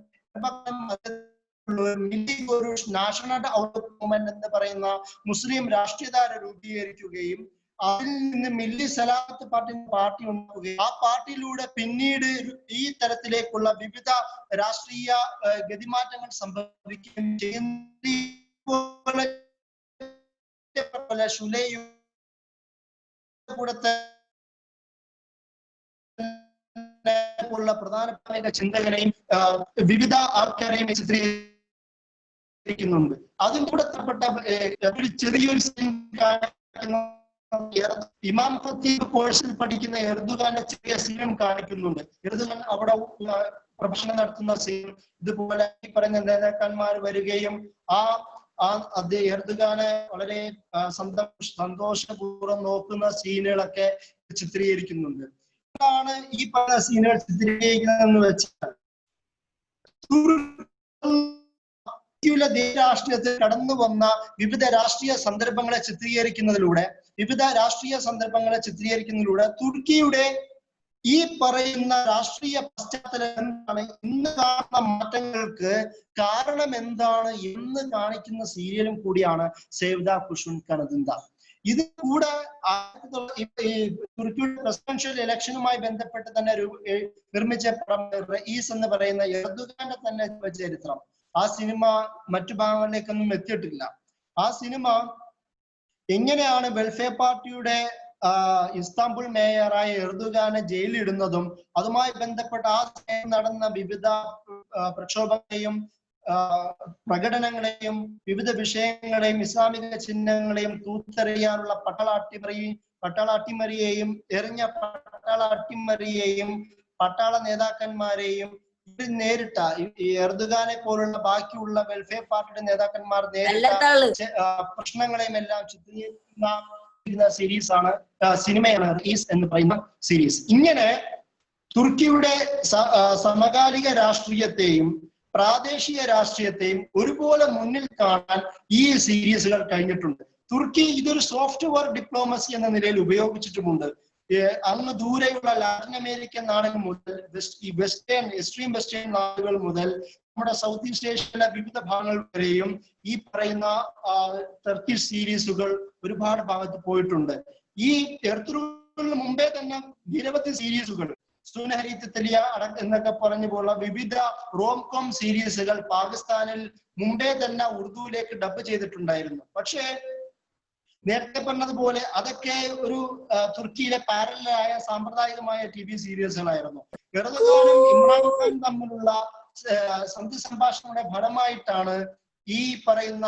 നാഷണൽ ഔട്ട്ലുക്ക് മൂവ്മെന്റ് എന്ന് പറയുന്ന മുസ്ലിം രാഷ്ട്രീയധാര രൂപീകരിക്കുകയും അതിൽ നിന്ന് മില്ലി സലാത്ത് പാർട്ടി ഉണ്ടാക്കുകയും ആ പാർട്ടിയിലൂടെ പിന്നീട് ഈ തരത്തിലേക്കുള്ള വിവിധ രാഷ്ട്രീയ ഗതിമാറ്റങ്ങൾ സംഭവിക്കുകയും ചെയ്യുന്ന പ്രധാനപ്പെട്ട ചിന്തകരെയും വിവിധ ആൾക്കാരെയും ചിത്രീകരിക്കുന്നുണ്ട്. അതും കൂടെ ഒരു ചെറിയൊരു ഇമാം ഖത്തീബ് കോഴ്സിൽ പഠിക്കുന്ന എർദുഗാന്റെ ചെറിയ സീനും കാണിക്കുന്നുണ്ട്. എർദുഗാൻ അവിടെ പ്രഭാഷണം നടത്തുന്ന സീൻ, ഇതുപോലെ ഈ പറയുന്ന നേതാക്കന്മാർ വരികയും എർദുഗാനെ വളരെ സന്തോഷപൂർവ്വം നോക്കുന്ന സീനുകളൊക്കെ ചിത്രീകരിക്കുന്നുണ്ട്. എന്താണ് ഈ പറയുന്ന സീനുകൾ ചിത്രീകരിക്കുന്നതെന്ന് വെച്ചാൽ, രാഷ്ട്രീയത്തിൽ കടന്നു വന്ന വിവിധ രാഷ്ട്രീയ സന്ദർഭങ്ങളെ ചിത്രീകരിക്കുന്നതിലൂടെ തുർക്കിയുടെ ഈ പറയുന്ന രാഷ്ട്രീയ പശ്ചാത്തലം എന്താണ്, ഇന്ന് കാണുന്ന മാറ്റങ്ങൾക്ക് കാരണം എന്താണ് എന്ന് കാണിക്കുന്ന സീരിയലും കൂടിയാണ് സേവ് ദ ഖുശുൻകനദിന്ദ. ഇത് കൂടെ തുർക്കിയുടെ പ്രസിഡൻഷ്യൽ ഇലക്ഷനുമായി ബന്ധപ്പെട്ട് തന്നെ നിർമ്മിച്ച റഈസ് എന്ന് പറയുന്ന എർദോഗാന്റെ തന്നെ ചരിത്രം, ആ സിനിമ മറ്റു ഭാഗങ്ങളിലേക്കൊന്നും എത്തിയിട്ടില്ല. ആ സിനിമ എങ്ങനെയാണ് വെൽഫെയർ പാർട്ടിയുടെ ഇസ്താംബുൾ മേയറായ എർദോഗാനെ ജയിലിടുന്നതും അതുമായി ബന്ധപ്പെട്ട ആ സമയം നടന്ന വിവിധ പ്രക്ഷോഭങ്ങളെയും പ്രകടനങ്ങളെയും വിവിധ വിഷയങ്ങളെയും ഇസ്ലാമിക ചിഹ്നങ്ങളെയും തൂത്തെറിയാനുള്ള പട്ടാള അട്ടിമറിയെയും എറിഞ്ഞ പട്ടാള അട്ടിമറിയെയും പട്ടാള നേതാക്കന്മാരെയും ഇത് നേരിട്ട എർദോഗാനെ പോലുള്ള ബാക്കിയുള്ള വെൽഫെയർ പാർട്ടിയുടെ നേതാക്കന്മാർ നേരിട്ട പ്രശ്നങ്ങളെയും എല്ലാം ചിത്രീകരിക്കുന്ന സീരീസ് ആണ്, സിനിമയാണ് റഈസ് എന്ന് പറയുന്ന സീരീസ്. ഇങ്ങനെ തുർക്കിയുടെ സമകാലിക രാഷ്ട്രീയത്തെയും പ്രാദേശിക രാഷ്ട്രീയത്തെയും ഒരുപോലെ മുന്നിൽ കാണാൻ ഈ സീരീസുകൾ കഴിഞ്ഞിട്ടുണ്ട്. തുർക്കി ഇതൊരു സോഫ്റ്റ്വെയർ ഡിപ്ലോമസി എന്ന നിലയിൽ ഉപയോഗിച്ചിട്ടുമുണ്ട്. അങ്ങ് ദൂരെയുള്ള ലാറ്റിൻ അമേരിക്കൻ നാടുകൾ മുതൽ എക്സ്ട്രീം വെസ്റ്റേൺ നാടുകൾ മുതൽ നമ്മുടെ സൗത്ത് ഈസ്റ്റ് ഏഷ്യയിലെ വിവിധ ഭാഗങ്ങൾ വരെയും ഈ പറയുന്ന ടർക്കിഷ് സീരീസുകൾ ഒരുപാട് ഭാഗത്ത് പോയിട്ടുണ്ട്. ഈ എർത്തുഗറുലിന് മുമ്പേ തന്നെ നിരവധി സീരീസുകൾ സുനഹരി തിത്തലിയ എന്നൊക്കെ പറഞ്ഞു പോലുള്ള വിവിധ റോംകോം സീരീസുകൾ പാകിസ്ഥാനിൽ മുമ്പേ തന്നെ ഉറുദുവിലേക്ക് ഡബ് ചെയ്തിട്ടുണ്ടായിരുന്നു. പക്ഷേ നേരത്തെ പറഞ്ഞതുപോലെ അതൊക്കെ ഒരു തുർക്കിയിലെ പാരലായ സാമ്പ്രദായികമായ TV സീരീസുകളായിരുന്നു. എർദോഗാനും ഇമ്രാൻഖാനും തമ്മിലുള്ള സന്ധി സംഭാഷണങ്ങളുടെ ഫലമായിട്ടാണ് ഈ പറയുന്ന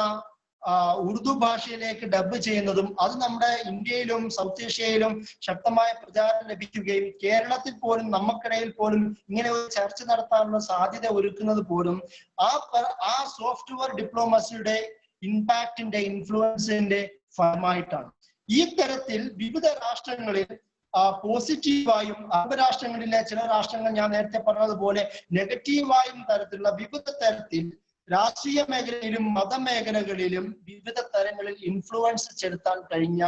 ഉറുദു ഭാഷയിലേക്ക് ഡബ് ചെയ്യുന്നതും അത് നമ്മുടെ ഇന്ത്യയിലും സൗത്ത് ഏഷ്യയിലും ശക്തമായ പ്രചാരം ലഭിക്കുകയും കേരളത്തിൽ പോലും നമുക്കിടയിൽ പോലും ഇങ്ങനെ ഒരു ചർച്ച നടത്താനുള്ള സാധ്യത ഒരുക്കുന്നത് പോലും ആ സോഫ്റ്റ്വെയർ ഡിപ്ലോമസിയുടെ ഇമ്പാക്റ്റിന്റെ ഇൻഫ്ലുവൻസിന്റെ ഫലമായിട്ടാണ്. ഈ തരത്തിൽ വിവിധ രാഷ്ട്രങ്ങളിൽ പോസിറ്റീവായും അറബ് രാഷ്ട്രങ്ങളിലെ ചില രാഷ്ട്രങ്ങൾ ഞാൻ നേരത്തെ പറഞ്ഞതുപോലെ നെഗറ്റീവായും തരത്തിലുള്ള വിവിധ തരത്തിൽ രാഷ്ട്രീയ മേഖലയിലും മതമേഖലകളിലും വിവിധ തരങ്ങളിൽ ഇൻഫ്ലുവൻസ് ചെലുത്താൻ കഴിഞ്ഞ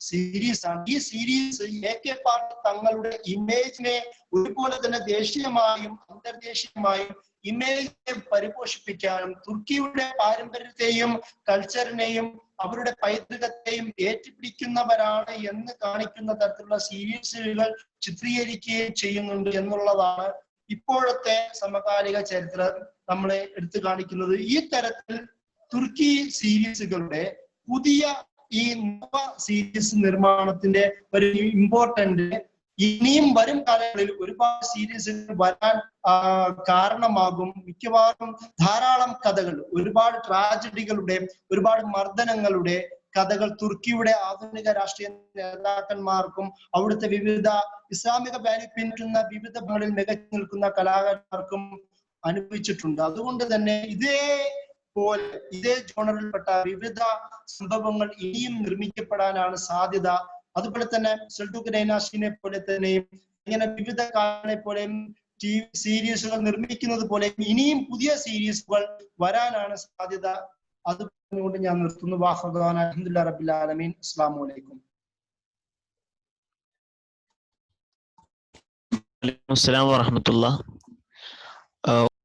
സീരീസാണ്. ഈ സീരീസ് AK പാർട്ടി തങ്ങളുടെ ഇമേജിനെ ഒരുപോലെ തന്നെ ദേശീയമായും അന്തർദേശീയമായും ഇമേജിനെ പരിപോഷിപ്പിക്കാനും തുർക്കിയുടെ പാരമ്പര്യത്തെയും കൾച്ചറിനെയും അവരുടെ പൈതൃകത്തെയും ഏറ്റുപിടിക്കുന്നവരാണ് എന്ന് കാണിക്കുന്ന തരത്തിലുള്ള സീരീസുകൾ ചിത്രീകരിക്കുകയും ചെയ്യുന്നുണ്ട് എന്നുള്ളതാണ് ഇപ്പോഴത്തെ സമകാലിക ചരിത്രം നമ്മളെ എടുത്തു കാണിക്കുന്നത്. ഈ തരത്തിൽ തുർക്കി സീരീസുകളുടെ പുതിയ ഈ നവ സീരീസ് നിർമ്മാണത്തിന്റെ ഒരു ഇമ്പോർട്ടന്റ് ഇനിയും വരും കാലങ്ങളിൽ ഒരുപാട് സീരീസുകൾ വരാൻ കാരണമാകും. മിക്കവാറും ധാരാളം കഥകൾ, ഒരുപാട് ട്രാജഡികളുടെ, ഒരുപാട് മർദ്ദനങ്ങളുടെ കഥകൾ തുർക്കിയുടെ ആധുനിക രാഷ്ട്രീയ നേതാക്കന്മാർക്കും അവിടുത്തെ വിവിധ ഇസ്ലാമിക വാല്യൂ പിന്തുടരുന്ന വിവിധ ഭാഗങ്ങളിൽ മികച്ചു നിൽക്കുന്ന കലാകാരന്മാർക്കും അനുഭവിച്ചിട്ടുണ്ട്. അതുകൊണ്ട് തന്നെ ഇതേ ജോണറിൽപ്പെട്ട വിവിധ സംഭവങ്ങൾ ഇനിയും നിർമ്മിക്കപ്പെടാനാണ് സാധ്യത. അതുപോലെ തന്നെ സെൽജുക് ഡൈനാസ്റ്റിനെ പോലെ തന്നെയും ഇങ്ങനെ വിവിധ കാലങ്ങളെ പോലെയും TV സീരീസുകൾ നിർമ്മിക്കുന്നത് പോലെ ഇനിയും പുതിയ സീരീസുകൾ വരാനാണ് സാധ്യത. അത് പറഞ്ഞുകൊണ്ട് ഞാൻ നിർത്തുന്നു. വാഹുദാന അൽഹംദുലില്ലാഹി റബ്ബിൽ ആലമീൻ. അസ്സലാമു അലൈക്കും. വലൈക്കും അസ്സലാം വറഹ്മത്തുള്ളാഹി.